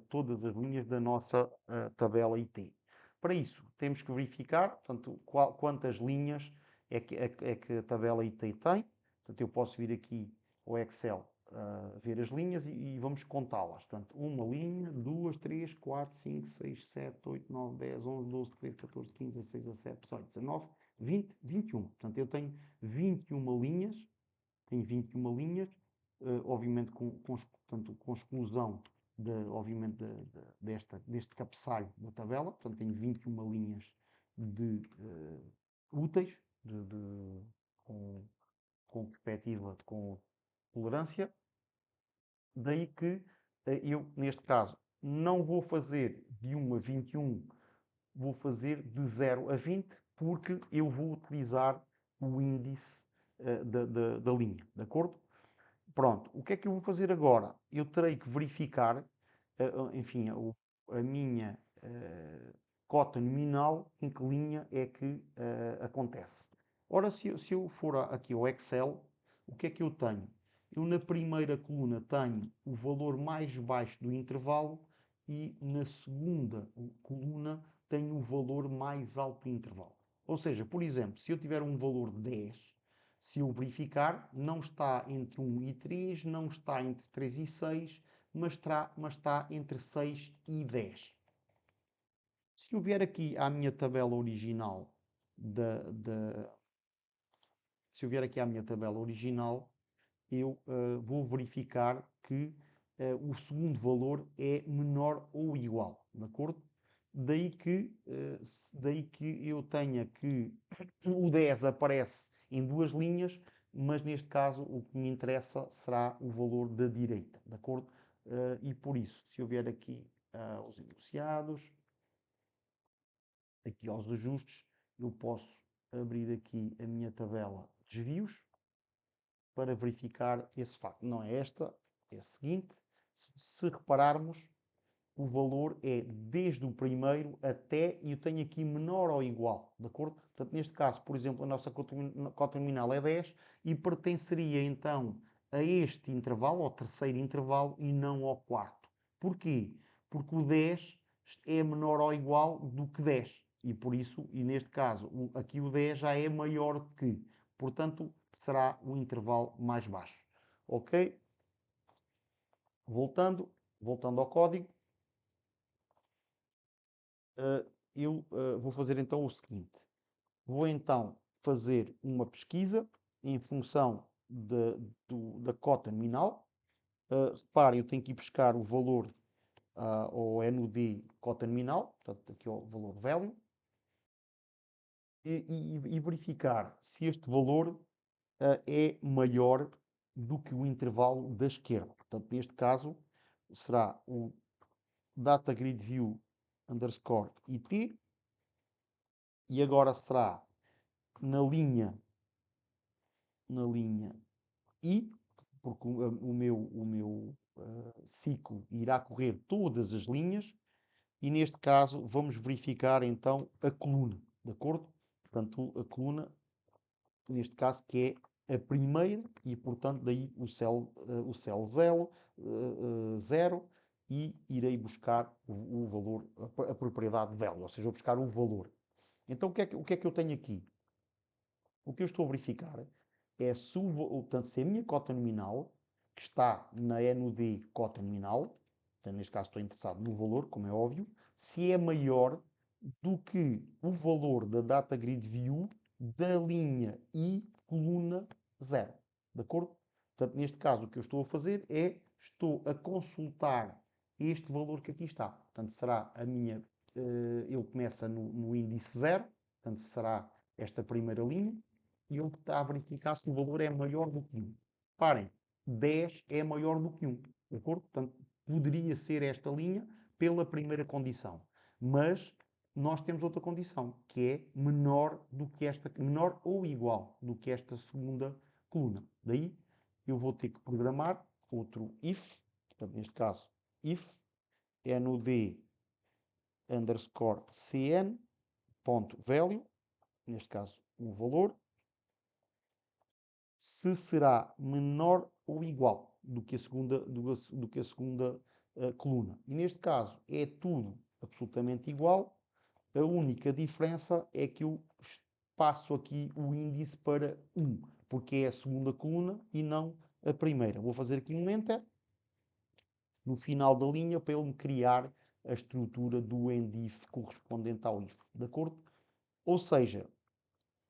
todas as linhas da nossa tabela IT. Para isso, temos que verificar, portanto, quantas linhas é que a tabela IT tem. Portanto, eu posso vir aqui ao Excel, ver as linhas e vamos contá-las. Portanto, uma linha, 2, 3, 4, 5, 6, 7, 8, 9, 10, 11, 12, 13, 14, 15, 16, 17, 18, 19, 20, 21. Portanto, eu tenho 21 linhas, obviamente portanto, com exclusão, obviamente, deste cabeçalho da tabela. Portanto, tenho 21 linhas úteis, com, perspectiva, com tolerância. Daí que eu, neste caso, não vou fazer de 1 a 21, vou fazer de 0 a 20, porque eu vou utilizar o índice da linha, de acordo? Pronto, o que é que eu vou fazer agora? Eu terei que verificar, enfim, a minha cota nominal, em que linha é que acontece. Ora, se eu for aqui ao Excel, o que é que eu tenho? Eu na primeira coluna tenho o valor mais baixo do intervalo e na segunda coluna tenho o valor mais alto do intervalo. Ou seja, por exemplo, se eu tiver um valor de 10, se eu verificar, não está entre 1 e 3, não está entre 3 e 6, mas está entre 6 e 10. Se eu vier aqui à minha tabela original, se eu vier aqui à minha tabela original, eu vou verificar que o segundo valor é menor ou igual, de acordo? Daí que eu tenha que o 10 aparece em duas linhas, mas neste caso o que me interessa será o valor da direita, de acordo? E por isso, se eu vier aqui aos enunciados, aqui aos ajustes, eu posso abrir aqui a minha tabela de desvios para verificar esse facto. Não é esta, é a seguinte. Se repararmos, o valor é desde o primeiro até, e eu tenho aqui menor ou igual, de acordo? Portanto, neste caso, por exemplo, a nossa cota nominal é 10 e pertenceria então a este intervalo, ao terceiro intervalo, e não ao quarto. Porquê? Porque o 10 é menor ou igual do que 10. E por isso, e neste caso, aqui o 10 já é maior que. Portanto, será o intervalo mais baixo. Ok? Voltando ao código. Eu vou fazer então o seguinte. Vou então fazer uma pesquisa em função da cota nominal. Reparem, eu tenho que ir buscar o valor ao NUD cota nominal, portanto aqui o valor value, e verificar se este valor é maior do que o intervalo da esquerda. Portanto, neste caso, será o data grid view underscore it, e agora será na linha I, porque o meu ciclo irá correr todas as linhas, e neste caso vamos verificar então a coluna, de acordo? Portanto, a coluna, neste caso, que é a primeira e, portanto, daí o cell 0 e irei buscar o valor, a propriedade value, ou seja, vou buscar o valor. Então, o que é que eu tenho aqui? O que eu estou a verificar é se, portanto, se a minha cota nominal, que está na E no D cota nominal, então, neste caso estou interessado no valor, como é óbvio, se é maior do que o valor da data grid view da linha I coluna 0. De acordo? Portanto, neste caso, o que eu estou a fazer é, estou a consultar este valor que aqui está. Portanto, será a minha, ele começa no índice 0, portanto, será esta primeira linha, e ele está a verificar se o valor é maior do que 1. Reparem, 10 é maior do que 1, de acordo? Portanto, poderia ser esta linha pela primeira condição. Mas nós temos outra condição, que é menor do que esta, menor ou igual do que esta segunda coluna. Daí eu vou ter que programar outro if, portanto, neste caso, if nud underscore cn ponto value, neste caso, um valor, se será menor ou igual do que a segunda, do que a segunda coluna. E neste caso é tudo absolutamente igual. A única diferença é que eu passo aqui o índice para 1, porque é a segunda coluna e não a primeira. Vou fazer aqui um Enter no final da linha para ele me criar a estrutura do endif correspondente ao if. De acordo? Ou seja,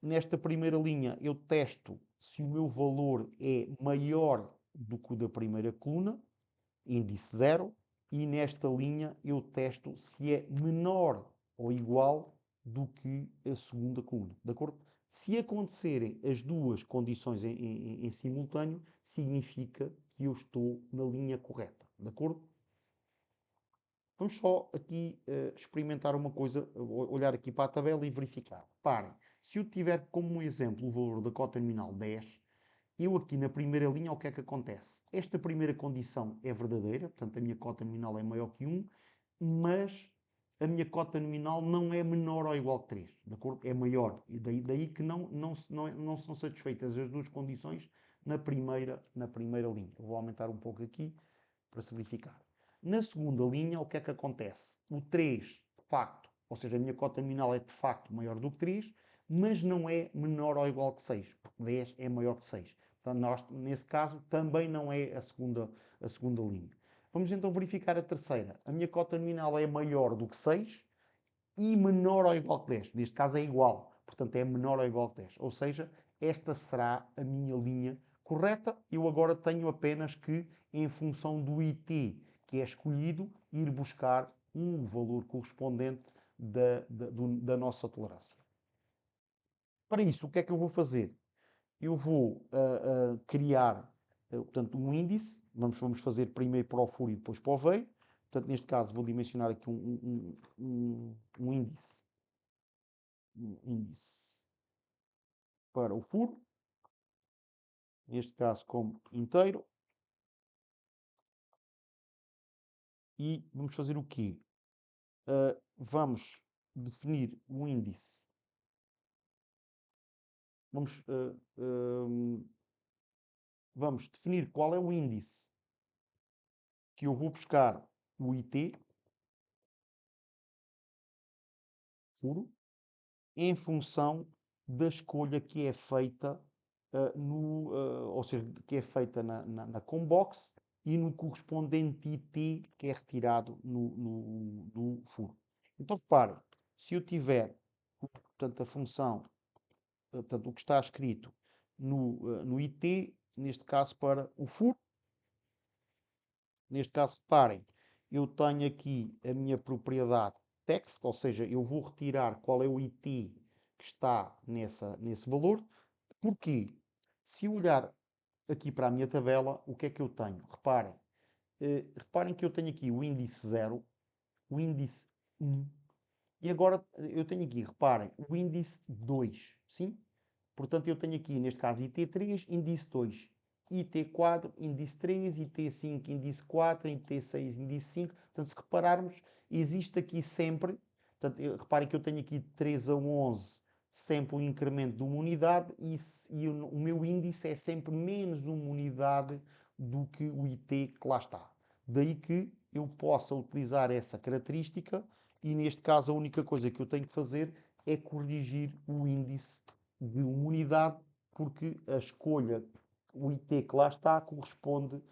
nesta primeira linha eu testo se o meu valor é maior do que o da primeira coluna, índice 0, e nesta linha eu testo se é menor ou igual do que a segunda coluna, de acordo? Se acontecerem as duas condições em simultâneo, significa que eu estou na linha correta, de acordo? Vamos só aqui experimentar uma coisa, olhar aqui para a tabela e verificar. Reparem, se eu tiver como exemplo o valor da cota nominal 10, eu aqui na primeira linha, o que é que acontece? Esta primeira condição é verdadeira, portanto a minha cota nominal é maior que 1, mas a minha cota nominal não é menor ou igual que 3, de acordo? É maior. E daí que não são satisfeitas as duas condições na primeira linha. Eu vou aumentar um pouco aqui para se verificar. Na segunda linha, o que é que acontece? O 3, de facto, ou seja, a minha cota nominal é de facto maior do que 3, mas não é menor ou igual que 6, porque 10 é maior que 6. Portanto, nós, nesse caso, também não é a segunda linha. Vamos então verificar a terceira. A minha cota nominal é maior do que 6 e menor ou igual que 10. Neste caso é igual, portanto é menor ou igual que 10. Ou seja, esta será a minha linha correta. Eu agora tenho apenas que, em função do IT que é escolhido, ir buscar um valor correspondente da nossa tolerância. Para isso, o que é que eu vou fazer? Eu vou criar, portanto, um índice. Vamos fazer primeiro para o furo e depois para o veio. Portanto, neste caso, vou dimensionar aqui um índice para o furo, neste caso como inteiro, e vamos fazer o quê? Vamos definir o índice, vamos definir qual é o índice que eu vou buscar o IT, furo, em função da escolha que é feita ou seja, que é feita na combox e no correspondente IT que é retirado no furo. Então, reparem, se eu tiver, portanto, a função, portanto, o que está escrito no IT, neste caso para o furo, neste caso, reparem, eu tenho aqui a minha propriedade text, ou seja, eu vou retirar qual é o IT que está nesse valor. Porquê? Se eu olhar aqui para a minha tabela, o que é que eu tenho? Reparem que eu tenho aqui o índice 0, o índice 1, e agora eu tenho aqui, reparem, o índice 2, sim? Portanto, eu tenho aqui, neste caso, IT3, índice 2. IT4, índice 3, IT5, índice 4, IT6, índice 5. Portanto, se repararmos, existe aqui sempre, portanto, reparem que eu tenho aqui de 3 a 11, sempre um incremento de uma unidade e o meu índice é sempre menos uma unidade do que o IT que lá está. Daí que eu possa utilizar essa característica e neste caso a única coisa que eu tenho que fazer é corrigir o índice de uma unidade porque a escolha, o IT que lá está, corresponde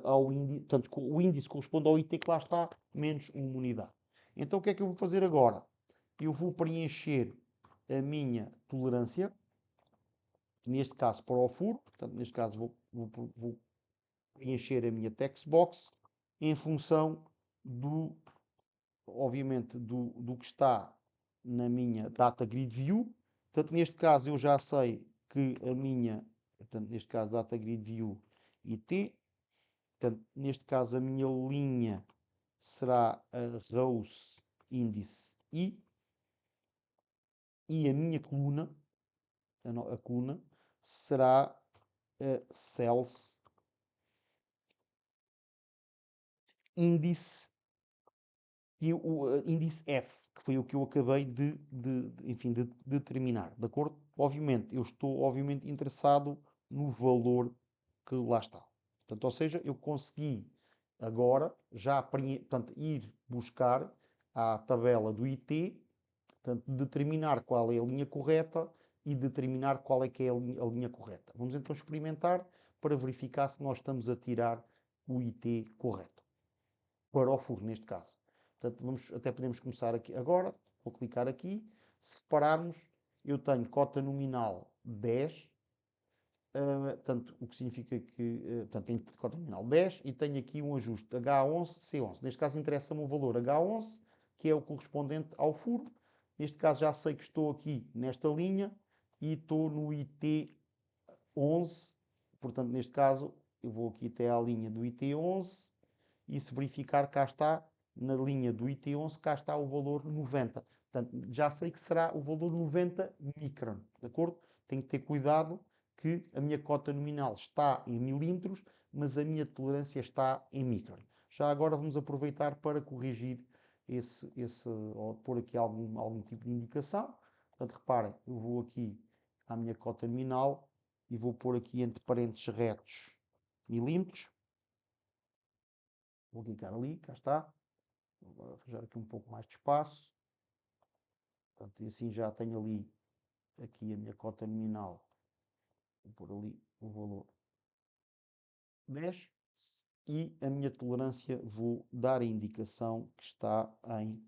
ao índice, portanto, o índice corresponde ao IT que lá está, menos uma unidade. Então o que é que eu vou fazer agora? Eu vou preencher a minha tolerância, neste caso para o furo, portanto, neste caso vou preencher a minha text box em função do, obviamente, do que está na minha data grid view. Portanto, neste caso eu já sei que a minha, portanto, neste caso data grid view IT, portanto, neste caso a minha linha será a rows índice e a minha coluna, a coluna, será a cells índice e o índice F, que foi o que eu acabei enfim, de determinar, de acordo? Obviamente, eu estou obviamente interessado no valor que lá está. Portanto, ou seja, eu consegui agora já portanto, ir buscar à tabela do IT, portanto, determinar qual é a linha correta e determinar qual é que é a linha correta. Vamos então experimentar para verificar se nós estamos a tirar o IT correto para o furo, neste caso. Portanto, até podemos começar aqui agora. Vou clicar aqui. Se repararmos, eu tenho cota nominal 10, portanto, o que significa que portanto, tenho cota nominal 10 e tenho aqui um ajuste H11, C11. Neste caso interessa-me o valor H11, que é o correspondente ao furo. Neste caso já sei que estou aqui nesta linha e estou no IT11. Portanto, neste caso, eu vou aqui até à linha do IT11 e se verificar, cá está, na linha do IT11, cá está o valor 90. Portanto, já sei que será o valor 90 micron, de acordo? Tenho que ter cuidado que a minha cota nominal está em milímetros, mas a minha tolerância está em micron. Já agora vamos aproveitar para corrigir ou pôr aqui algum tipo de indicação. Portanto, reparem, eu vou aqui à minha cota nominal e vou pôr aqui entre parênteses retos milímetros. Vou clicar ali, cá está. Vou arranjar aqui um pouco mais de espaço. Portanto, e assim já tenho ali aqui a minha cota nominal. Vou pôr ali o valor 10. E a minha tolerância vou dar a indicação que está em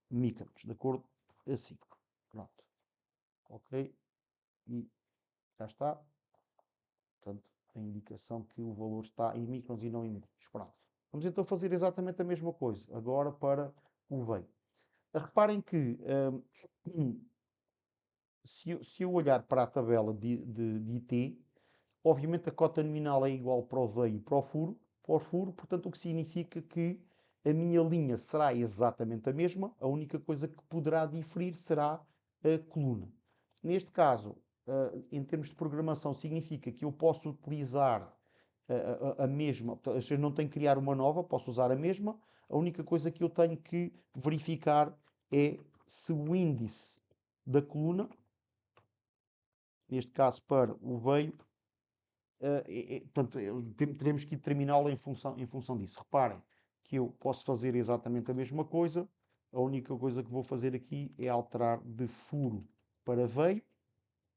microns, de acordo? Assim. Pronto. Ok. E cá está. Portanto, a indicação que o valor está em microns e não em milímetros. Pronto. Vamos então fazer exatamente a mesma coisa. Agora para o veio. Reparem que se eu olhar para a tabela de IT, obviamente a cota nominal é igual para o veio e para o furo, portanto o que significa que a minha linha será exatamente a mesma, a única coisa que poderá diferir será a coluna. Neste caso, em termos de programação, significa que eu posso utilizar a mesma, ou seja, não tenho que criar uma nova, posso usar a mesma, a única coisa que eu tenho que verificar é se o índice da coluna, neste caso para o veio, portanto, teremos que determiná-lo em função disso. Reparem que eu posso fazer exatamente a mesma coisa, a única coisa que vou fazer aqui é alterar de furo para veio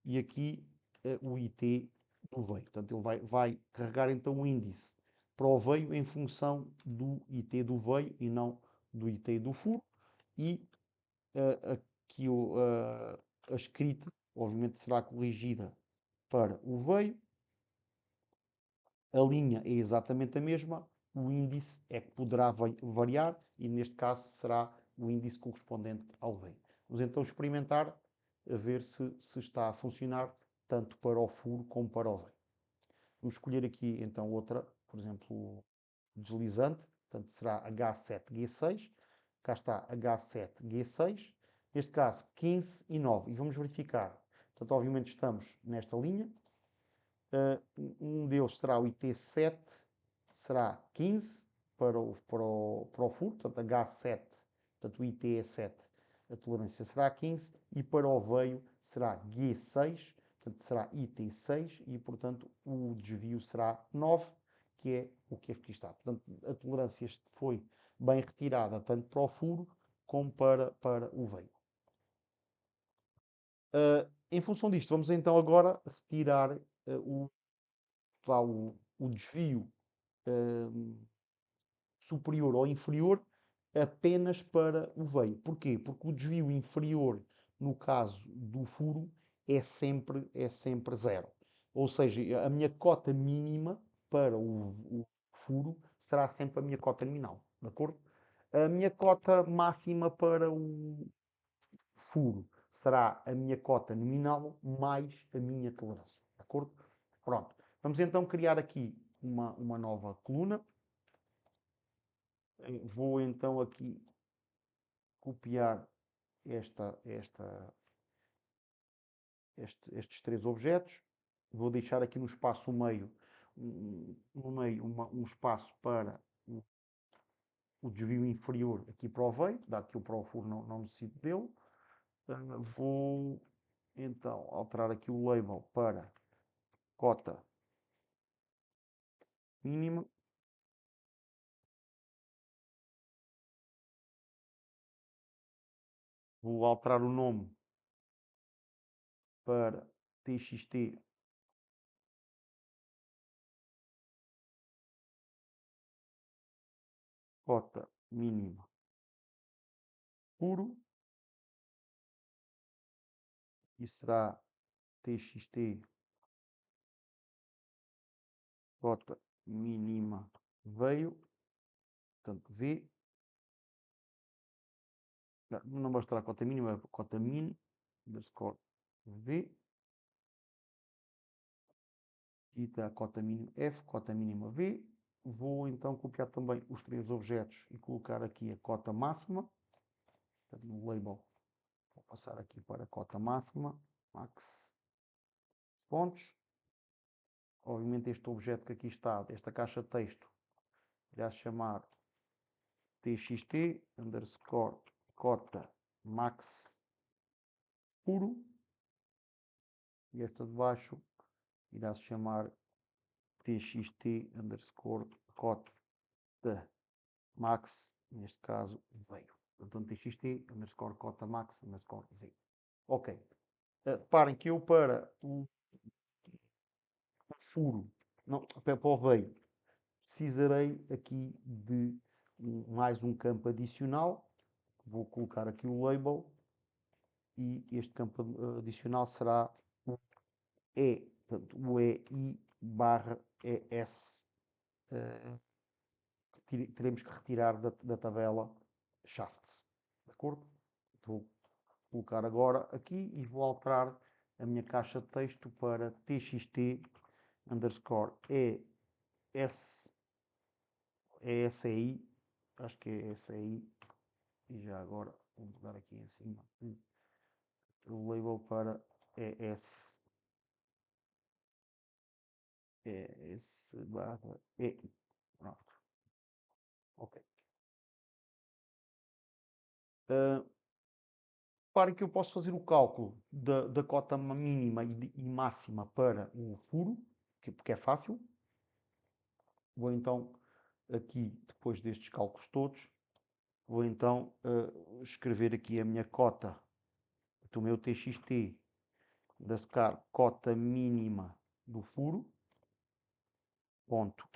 e aqui o IT do veio. Portanto, ele vai carregar então o índice para o veio em função do IT do veio e não do IT do furo. E aqui a escrita, obviamente, será corrigida para o veio. A linha é exatamente a mesma, o índice é que poderá variar e neste caso será o índice correspondente ao veio. Vamos então experimentar a ver se está a funcionar tanto para o furo como para o veio. Vamos escolher aqui então outra, por exemplo, deslizante, portanto será H7G6, cá está H7G6, neste caso 15 e 9, e vamos verificar. Portanto, obviamente estamos nesta linha, Um deles será o IT7, será 15 para o furo, portanto H7, portanto o IT é 7, a tolerância será 15, e para o veio será G6, portanto será IT6, e portanto o desvio será 9, que é o que aqui está. Portanto, a tolerância foi bem retirada tanto para o furo como para o veio. Em função disto, vamos então agora retirar o desvio superior ou inferior apenas para o veio. Porquê? Porque o desvio inferior, no caso do furo, é sempre zero. Ou seja, a minha cota mínima para o furo será sempre a minha cota nominal. De acordo? A minha cota máxima para o furo será a minha cota nominal mais a minha tolerância. De acordo? Pronto. Vamos então criar aqui uma nova coluna. Vou então aqui copiar estes três objetos. Vou deixar aqui no espaço meio, no meio um espaço para o desvio inferior aqui para o veio, dado que o para o furo não necessito dele. Vou então alterar aqui o label para cota mínima. Vou alterar o nome para txt cota mínima puro, e será txt cota mínima veio, portanto V, não bastará a cota mínima, é cota min, underscore V, e está a cota mínima F, cota mínima V. Vou então copiar também os três objetos e colocar aqui a cota máxima, portanto, no label, vou passar aqui para a cota máxima, max pontos. Obviamente este objeto que aqui está, esta caixa de texto, irá chamar txt underscore cota max puro, e esta de baixo irá se chamar txt underscore cota max, neste caso veio. Portanto, txt underscore cota max underscore veio. Ok. Reparem que eu para o furo, não, para o veio, precisarei aqui de mais um campo adicional. Vou colocar aqui o label, e este campo adicional será o E, portanto, o EI barra ES, que teremos que retirar da tabela shafts. De acordo? Vou colocar agora aqui e vou alterar a minha caixa de texto para txt underscore ESI, acho que é ESI, e já agora vou mudar aqui em cima o label para ES barra E. Pronto. Ok. Reparem que eu posso fazer o cálculo da cota mínima e máxima para o furo, porque é fácil. Vou então, aqui, depois destes cálculos todos, vou então escrever aqui a minha cota do meu TXT da SCAR cota mínima do furo, ponto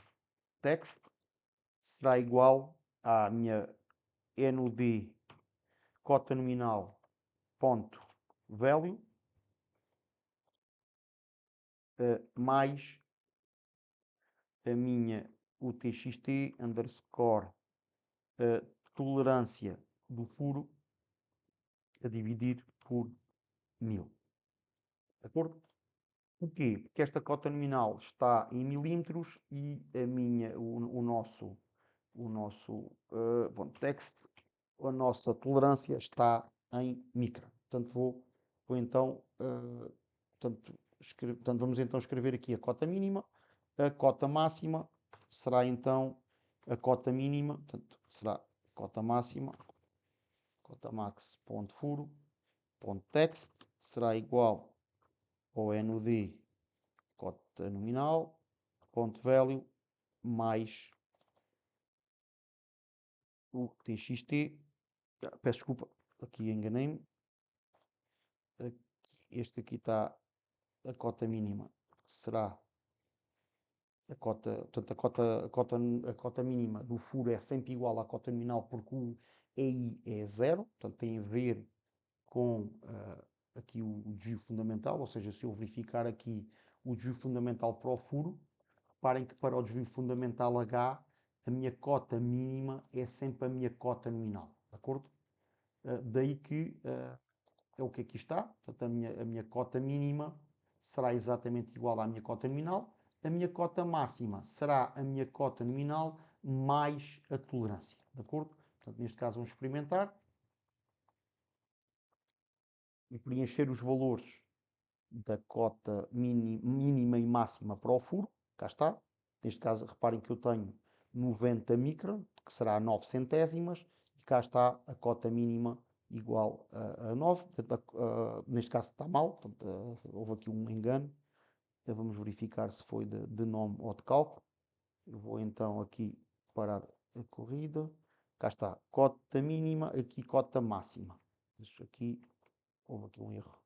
text, será igual à minha NUD cota nominal ponto value, mais a minha UTXT underscore tolerância do furo a dividir por 1000. De acordo? Porquê? Porque esta cota nominal está em milímetros e o nosso text, a nossa tolerância está em micra. Portanto, vou então, portanto, portanto, vamos então escrever aqui a cota mínima. A cota máxima será então a cota mínima, portanto, será cota máxima, cota max ponto furo, ponto text, será igual ao NUD cota nominal, ponto value, mais o TXT, peço desculpa, aqui enganei-me, este aqui está, a cota mínima será a cota, portanto, a cota mínima do furo é sempre igual à cota nominal porque o EI é zero, portanto tem a ver com aqui o desvio fundamental, ou seja, se eu verificar aqui o desvio fundamental para o furo, reparem que para o desvio fundamental H, a minha cota mínima é sempre a minha cota nominal, de acordo? Daí que é o que aqui está, portanto a minha cota mínima será exatamente igual à minha cota nominal, a minha cota máxima será a minha cota nominal mais a tolerância, de acordo? Portanto, neste caso vamos experimentar e preencher os valores da cota mínima e máxima para o furo, cá está. Neste caso, reparem que eu tenho 90 micron, que será 9 centésimas, e cá está a cota mínima igual a 9. Neste caso está mal, portanto, houve aqui um engano. Vamos verificar se foi de nome ou de cálculo. Eu vou então aqui parar a corrida. Cá está, cota mínima, aqui cota máxima. Isto aqui, houve aqui um erro.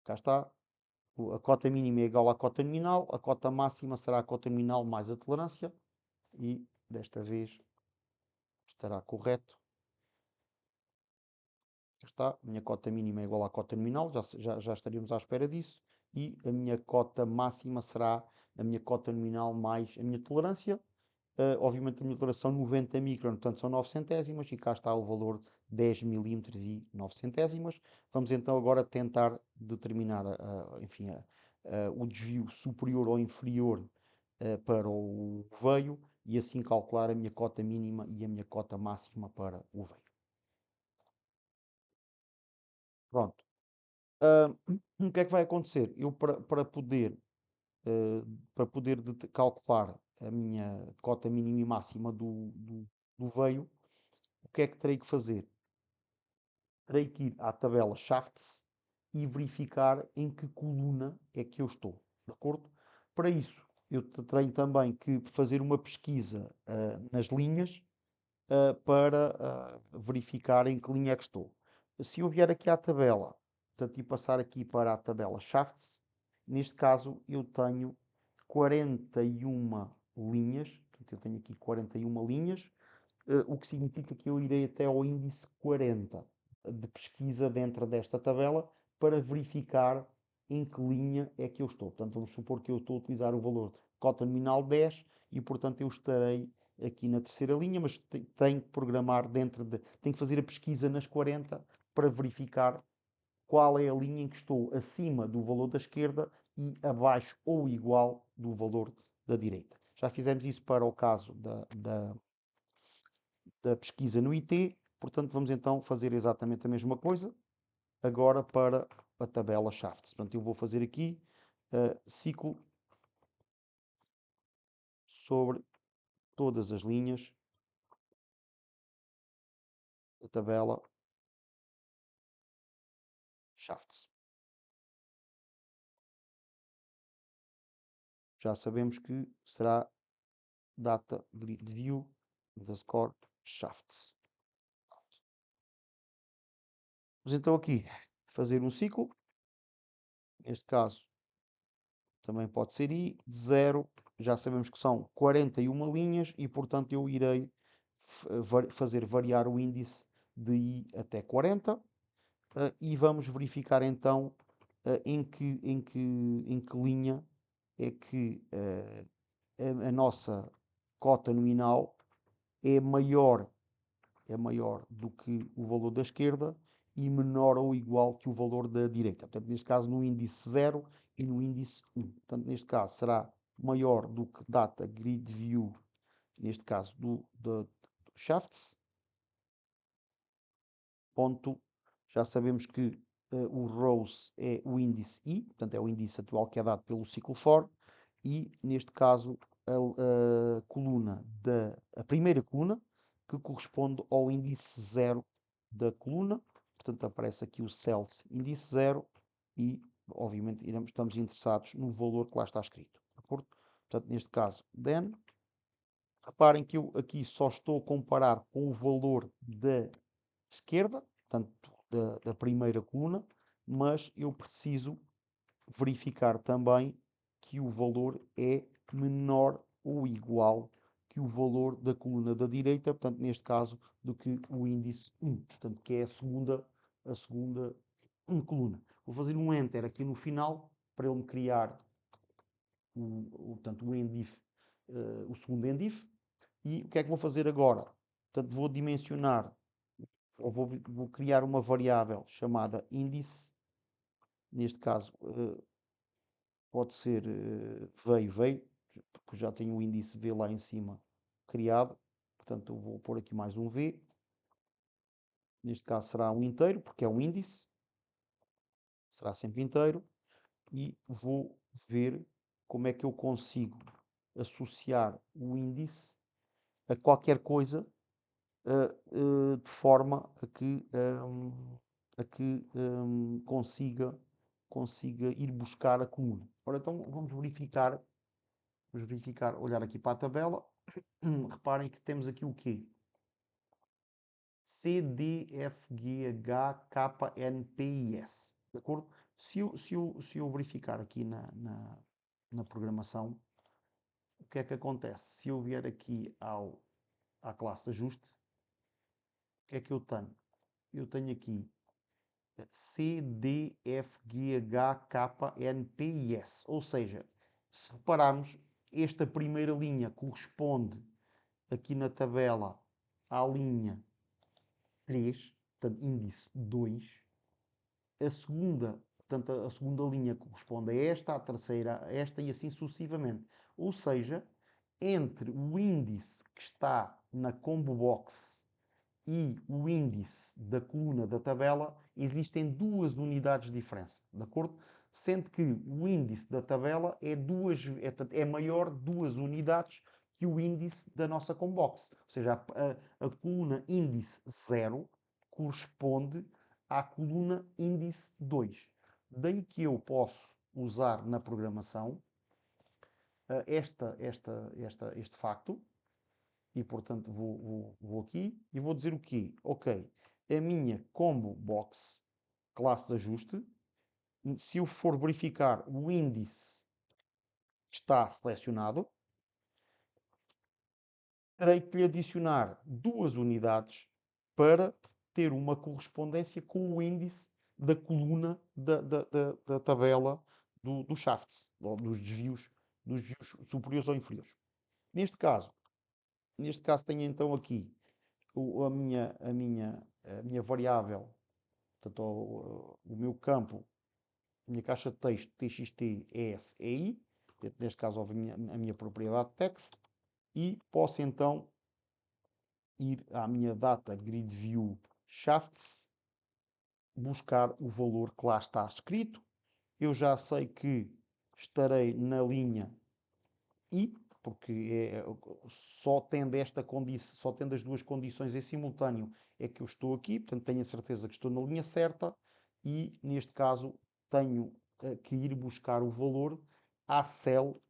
Cá está, a cota mínima é igual à cota nominal, a cota máxima será a cota nominal mais a tolerância e desta vez estará correto. Está, a minha cota mínima é igual à cota nominal, já estaríamos à espera disso, e a minha cota máxima será a minha cota nominal mais a minha tolerância. Obviamente a minha tolerância são 90 micron, portanto são 9 centésimas, e cá está o valor 10 milímetros e 9 centésimas. Vamos então agora tentar determinar, enfim, o desvio superior ou inferior para o veio, e assim calcular a minha cota mínima e a minha cota máxima para o veio. Pronto. O que é que vai acontecer? Eu, para poder calcular a minha cota mínima e máxima do veio, o que é que terei que fazer? Terei que ir à tabela Shafts e verificar em que coluna é que eu estou, de acordo? Para isso, eu terei também que fazer uma pesquisa nas linhas para verificar em que linha é que estou. Se eu vier aqui à tabela, portanto, e passar aqui para a tabela Shafts, neste caso eu tenho 41 linhas, portanto, eu tenho aqui 41 linhas, o que significa que eu irei até ao índice 40 de pesquisa dentro desta tabela para verificar em que linha é que eu estou. Portanto, vamos supor que eu estou a utilizar o valor cota nominal 10 e, portanto, eu estarei aqui na terceira linha, mas tenho que programar tenho que fazer a pesquisa nas 40 para verificar qual é a linha em que estou acima do valor da esquerda e abaixo ou igual do valor da direita. Já fizemos isso para o caso da pesquisa no IT, portanto vamos então fazer exatamente a mesma coisa, agora para a tabela Shafts. Portanto, eu vou fazer aqui ciclo sobre todas as linhas da tabela Shafts. Já sabemos que será data grid view underscore shafts. Vamos então aqui fazer um ciclo. Neste caso também pode ser I de 0. Já sabemos que são 41 linhas e, portanto, eu irei fazer variar o índice de I até 40. E vamos verificar então em que linha é que a nossa cota nominal é maior do que o valor da esquerda e menor ou igual que o valor da direita. Portanto, neste caso, no índice 0 e no índice 1. Portanto, neste caso, será maior do que data grid view, neste caso, do shafts. Ponto. Já sabemos que o rows é o índice I, portanto é o índice atual que é dado pelo ciclo for, e neste caso a coluna a primeira coluna, que corresponde ao índice 0 da coluna, portanto aparece aqui o cells índice 0 e obviamente estamos interessados no valor que lá está escrito, de acordo? Portanto, neste caso, then, reparem que eu aqui só estou a comparar com o valor da esquerda, portanto, da primeira coluna, mas eu preciso verificar também que o valor é menor ou igual que o valor da coluna da direita, portanto, neste caso, do que o índice 1, portanto, que é a segunda coluna. Vou fazer um Enter aqui no final para ele me criar portanto, o segundo endif. E o que é que vou fazer agora? Portanto, vou dimensionar, ou vou criar uma variável chamada índice, neste caso pode ser veio, porque já tenho o índice V lá em cima criado, portanto eu vou pôr aqui mais um V, neste caso será um inteiro, porque é um índice, será sempre inteiro, e vou ver como é que eu consigo associar o índice a qualquer coisa de forma a que consiga ir buscar a coluna. Ora, então vamos verificar, olhar aqui para a tabela. Reparem que temos aqui o quê? C, D, F, G, H, K, N, P e S. De acordo? Se eu verificar aqui na programação, o que é que acontece? Se eu vier aqui à classe de ajuste, o que é que eu tenho? Eu tenho aqui C, D, F, G, H, K, N, P e S. Ou seja, se repararmos, esta primeira linha corresponde aqui na tabela à linha 3, portanto, índice 2. A segunda linha corresponde a esta, a terceira a esta e assim sucessivamente. Ou seja, entre o índice que está na combo box e o índice da coluna da tabela, existem duas unidades de diferença, de acordo? Sendo que o índice da tabela é maior 2 unidades que o índice da nossa combox. Ou seja, a coluna índice 0 corresponde à coluna índice 2. Daí que eu posso usar na programação este facto, e portanto vou aqui e vou dizer o quê? Ok, a minha combo box, classe de ajuste, se eu for verificar o índice que está selecionado, terei que lhe adicionar 2 unidades para ter uma correspondência com o índice da coluna da tabela do shafts, ou dos desvios superiores ou inferiores. Neste caso tenho então aqui a minha variável, portanto, o meu campo, a minha caixa de texto txt ESEI, neste caso a minha propriedade text, e posso então ir à minha data grid view shafts, buscar o valor que lá está escrito. Eu já sei que estarei na linha I, porque só tendo as duas condições em simultâneo é que eu estou aqui, portanto tenho a certeza que estou na linha certa e neste caso tenho que ir buscar o valor à cell,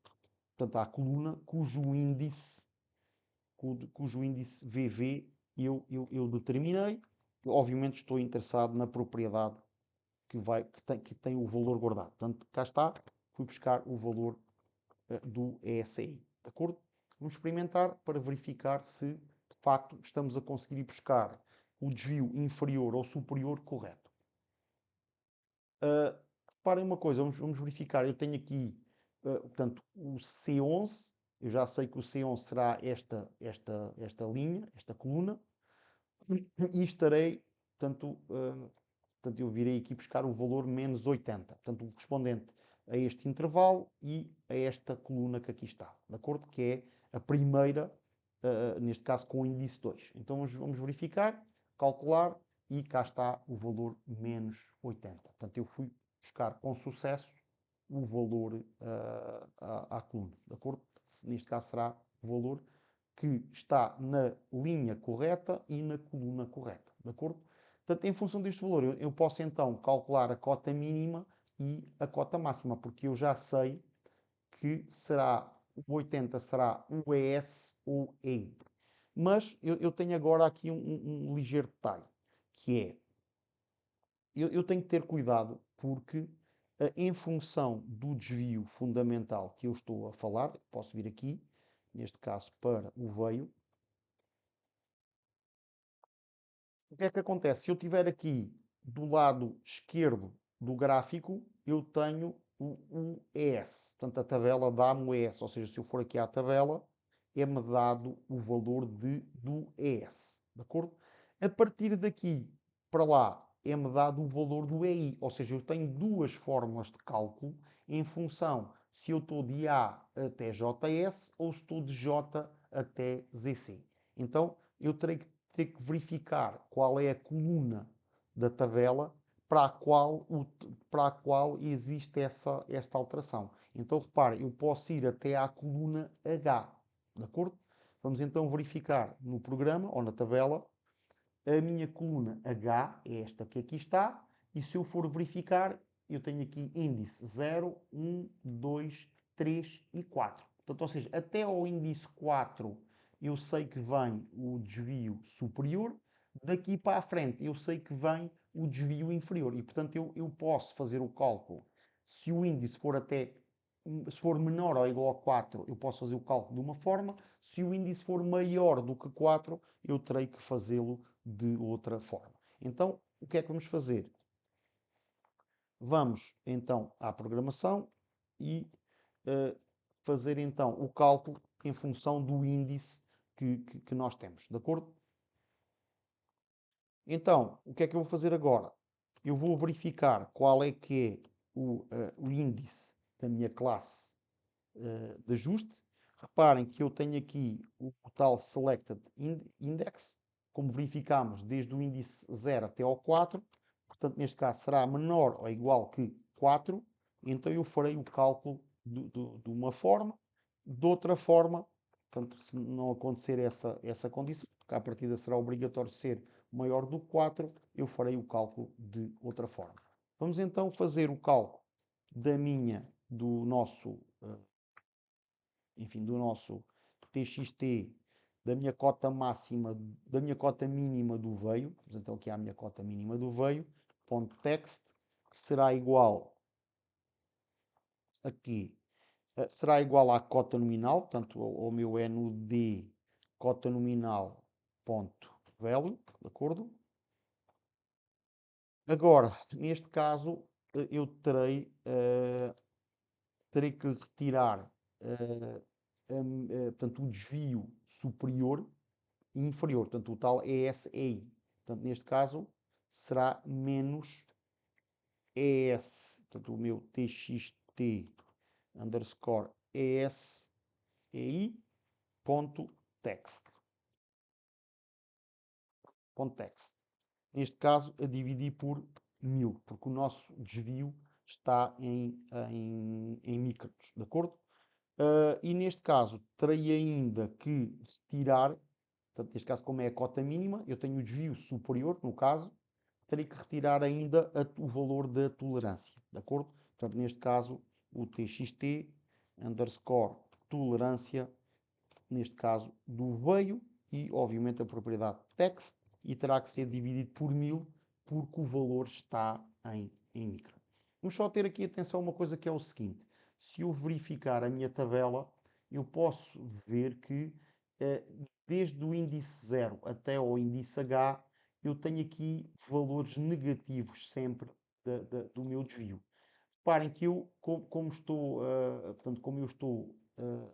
portanto à coluna cujo índice VV eu determinei. Obviamente estou interessado na propriedade que tem o valor guardado. Portanto, cá está, fui buscar o valor do ESI. De acordo? Vamos experimentar para verificar se, de facto, estamos a conseguir buscar o desvio inferior ou superior correto. Reparem uma coisa, vamos verificar. Eu tenho aqui, portanto, o C11. Eu já sei que o C11 será esta linha, esta coluna. E estarei, portanto, eu virei aqui buscar o valor menos 80. Portanto, o correspondente a este intervalo e a esta coluna que aqui está, de acordo? Que é a primeira, neste caso com o índice 2. Então vamos verificar, calcular e cá está o valor menos 80. Portanto, eu fui buscar com sucesso o valor à coluna, de acordo? Neste caso será o valor que está na linha correta e na coluna correta, de acordo? Portanto, em função deste valor, eu posso então calcular a cota mínima e a cota máxima, porque eu já sei que será o 80 será o ES ou EI. Mas eu tenho agora aqui um ligeiro detalhe, que é, eu tenho que ter cuidado porque em função do desvio fundamental que eu estou a falar, posso vir aqui, neste caso para o veio, o que é que acontece? Se eu tiver aqui do lado esquerdo do gráfico, eu tenho o ES. Portanto, a tabela dá-me o ES. Ou seja, se eu for aqui à tabela, é-me dado o valor do ES. De acordo? A partir daqui para lá, é-me dado o valor do EI. Ou seja, eu tenho duas fórmulas de cálculo em função se eu estou de A até JS ou se estou de J até ZC. Então, eu terei que ter que verificar qual é a coluna da tabela para a qual existe esta alteração. Então, repare, eu posso ir até à coluna H, de acordo? Vamos então verificar no programa ou na tabela a minha coluna H, é esta que aqui está, e se eu for verificar, eu tenho aqui índice 0, 1, 2, 3 e 4. Portanto, ou seja, até ao índice 4 eu sei que vem o desvio superior, daqui para a frente eu sei que vem o desvio inferior. E, portanto, eu posso fazer o cálculo. Se o índice for se for menor ou igual a 4, eu posso fazer o cálculo de uma forma. Se o índice for maior do que 4, eu terei que fazê-lo de outra forma. Então, o que é que vamos fazer? Vamos então à programação e fazer então o cálculo em função do índice que nós temos, de acordo? Então, o que é que eu vou fazer agora? Eu vou verificar qual é que é o índice da minha classe de ajuste. Reparem que eu tenho aqui o tal Selected Index, como verificamos, desde o índice 0 até ao 4. Portanto, neste caso será menor ou igual que 4. Então eu farei o cálculo de uma forma. De outra forma, portanto, se não acontecer essa condição, porque à partida será obrigatório ser maior do que 4, eu farei o cálculo de outra forma. Vamos então fazer o cálculo do nosso enfim, do nosso TXT, da minha cota máxima, da minha cota mínima do veio, vamos então aqui à minha cota mínima do veio, ponto text, que será igual aqui, será igual à cota nominal, portanto, ao meu NUD cota nominal ponto value, de acordo? Agora, neste caso, eu terei que retirar portanto, o desvio superior e inferior, portanto, o tal ESEI. Portanto, neste caso, será menos ES, portanto, o meu TXT underscore ESEI ponto text. Ponto text. Neste caso, a dividir por 1000, porque o nosso desvio está em micros, de acordo? E neste caso, terei ainda que retirar, portanto, neste caso, como é a cota mínima, eu tenho o desvio superior, no caso, terei que retirar ainda o valor da tolerância, de acordo? Portanto, neste caso, o TXT underscore tolerância, neste caso, do veio e, obviamente, a propriedade text, e terá que ser dividido por 1000, porque o valor está em micro. Vamos só ter aqui atenção a uma coisa que é o seguinte: se eu verificar a minha tabela, eu posso ver que desde o índice 0 até ao índice H, eu tenho aqui valores negativos sempre do meu desvio. Reparem que eu, portanto, como eu estou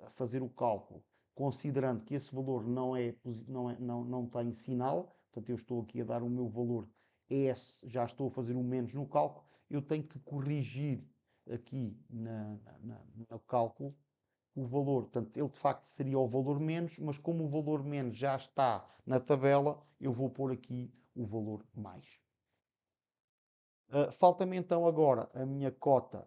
a fazer o cálculo, considerando que esse valor não tem sinal, portanto, eu estou aqui a dar o meu valor S, já estou a fazer um menos no cálculo, eu tenho que corrigir aqui no cálculo o valor. Portanto, ele de facto seria o valor menos, mas como o valor menos já está na tabela, eu vou pôr aqui o valor mais. Falta-me então agora a minha cota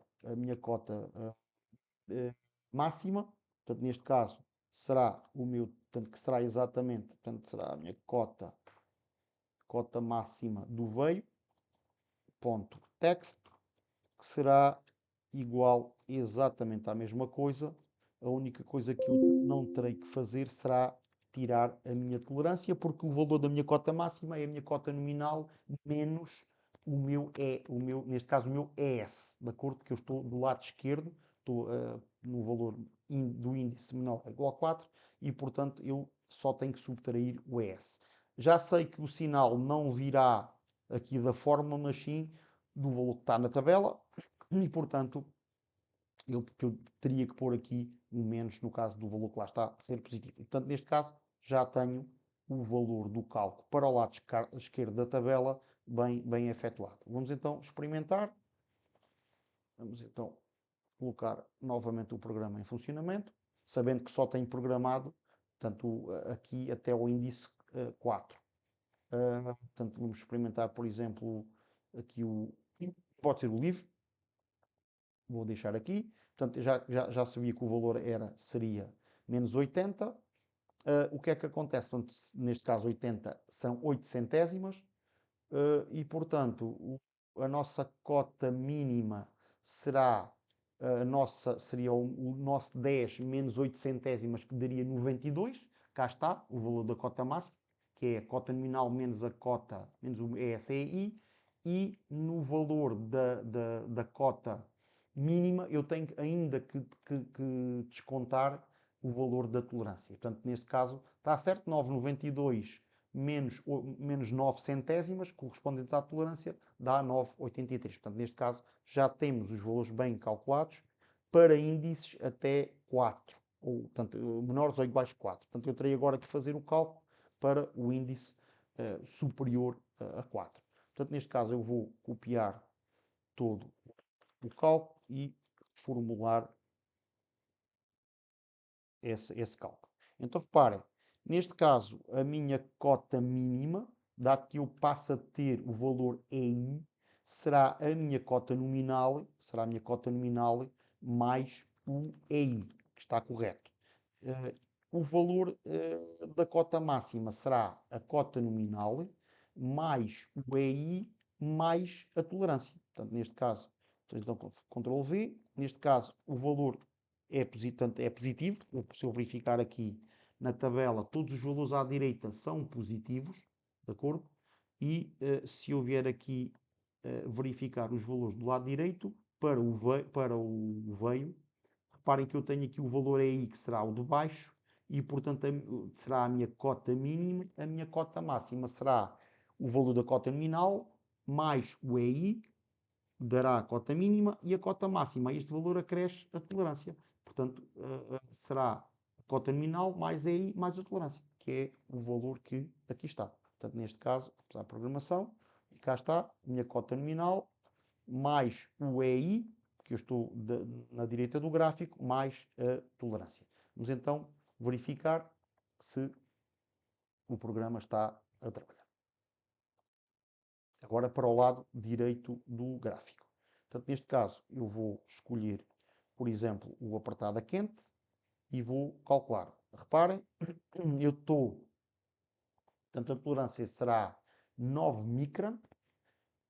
máxima, portanto, neste caso será o meu, portanto, que será exatamente, portanto, será a minha cota máxima do veio, ponto text, que será igual exatamente à mesma coisa. A única coisa que eu não terei que fazer será tirar a minha tolerância, porque o valor da minha cota máxima é a minha cota nominal menos neste caso, o meu ES, de acordo? Que eu estou do lado esquerdo, estou no valor do índice menor igual a 4 e, portanto, eu só tenho que subtrair o ES. Já sei que o sinal não virá aqui da forma, mas sim do valor que está na tabela e, portanto, eu teria que pôr aqui um menos no caso do valor que lá está a ser positivo. E, portanto, neste caso, já tenho o valor do cálculo para o lado esquerdo da tabela bem efetuado. Vamos então experimentar. Vamos então colocar novamente o programa em funcionamento, sabendo que só tenho programado, portanto, aqui até o índice 4. Portanto, vamos experimentar, por exemplo, aqui pode ser o livre. Vou deixar aqui. Portanto, já sabia que o valor seria menos 80. O que é que acontece? Portanto, neste caso, 80 são 8 centésimas. E, portanto, a nossa cota mínima será seria o nosso 10 menos 8 centésimas, que daria 92. Cá está o valor da cota máxima, que é a cota nominal menos a cota, menos o ESEI. E no valor da cota mínima, eu tenho ainda que descontar o valor da tolerância. Portanto, neste caso, está certo, 9,92 menos 9 centésimas, correspondentes à tolerância, dá 9,83. Portanto, neste caso, já temos os valores bem calculados para índices até 4, ou, portanto, menores ou iguais a 4. Portanto, eu terei agora que fazer o cálculo para o índice superior a 4. Portanto, neste caso, eu vou copiar todo o cálculo e formular esse cálculo. Então, reparem, neste caso, a minha cota mínima, dado que eu passo a ter o valor EI, será a minha cota nominal, mais o EI, que está correto. O valor da cota máxima será a cota nominal mais o EI mais a tolerância. Portanto, neste caso, então, Ctrl V, neste caso, o valor é positivo. Se eu verificar aqui na tabela, todos os valores à direita são positivos, de acordo? E se eu vier aqui verificar os valores do lado direito, para o veio, reparem que eu tenho aqui o valor EI, que será o de baixo, e portanto será a minha cota mínima, a minha cota máxima será o valor da cota nominal, mais o EI, dará a cota mínima, e a cota máxima. A este valor acresce a tolerância. Portanto, será a cota nominal mais EI mais a tolerância, que é o valor que aqui está. Portanto, neste caso, vamos à programação, e cá está a minha cota nominal mais o EI, que eu estou na direita do gráfico, mais a tolerância. Vamos então verificar se o programa está a trabalhar. Agora para o lado direito do gráfico. Portanto, neste caso, eu vou escolher, por exemplo, o apertado a quente e vou calcular. Reparem, eu estou, portanto, a tolerância será 9 micron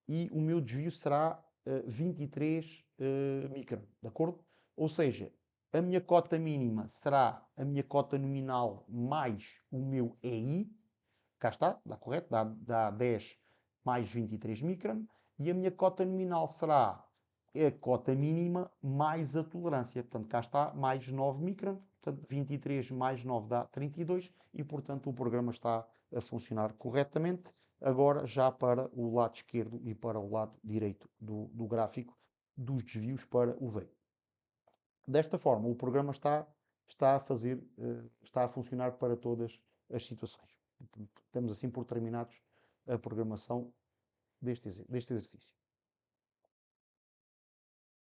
e o meu desvio será 23 micron, de acordo? Ou seja, a minha cota mínima será a minha cota nominal mais o meu EI, cá está, dá correto, dá 10 mais 23 micron, e a minha cota nominal será a cota mínima mais a tolerância. Portanto, cá está, mais 9 micron, portanto, 23 mais 9 dá 32, e portanto o programa está a funcionar corretamente. Agora já para o lado esquerdo e para o lado direito do gráfico dos desvios para o veio. Desta forma, o programa está a funcionar para todas as situações. Estamos assim por terminados a programação deste exercício.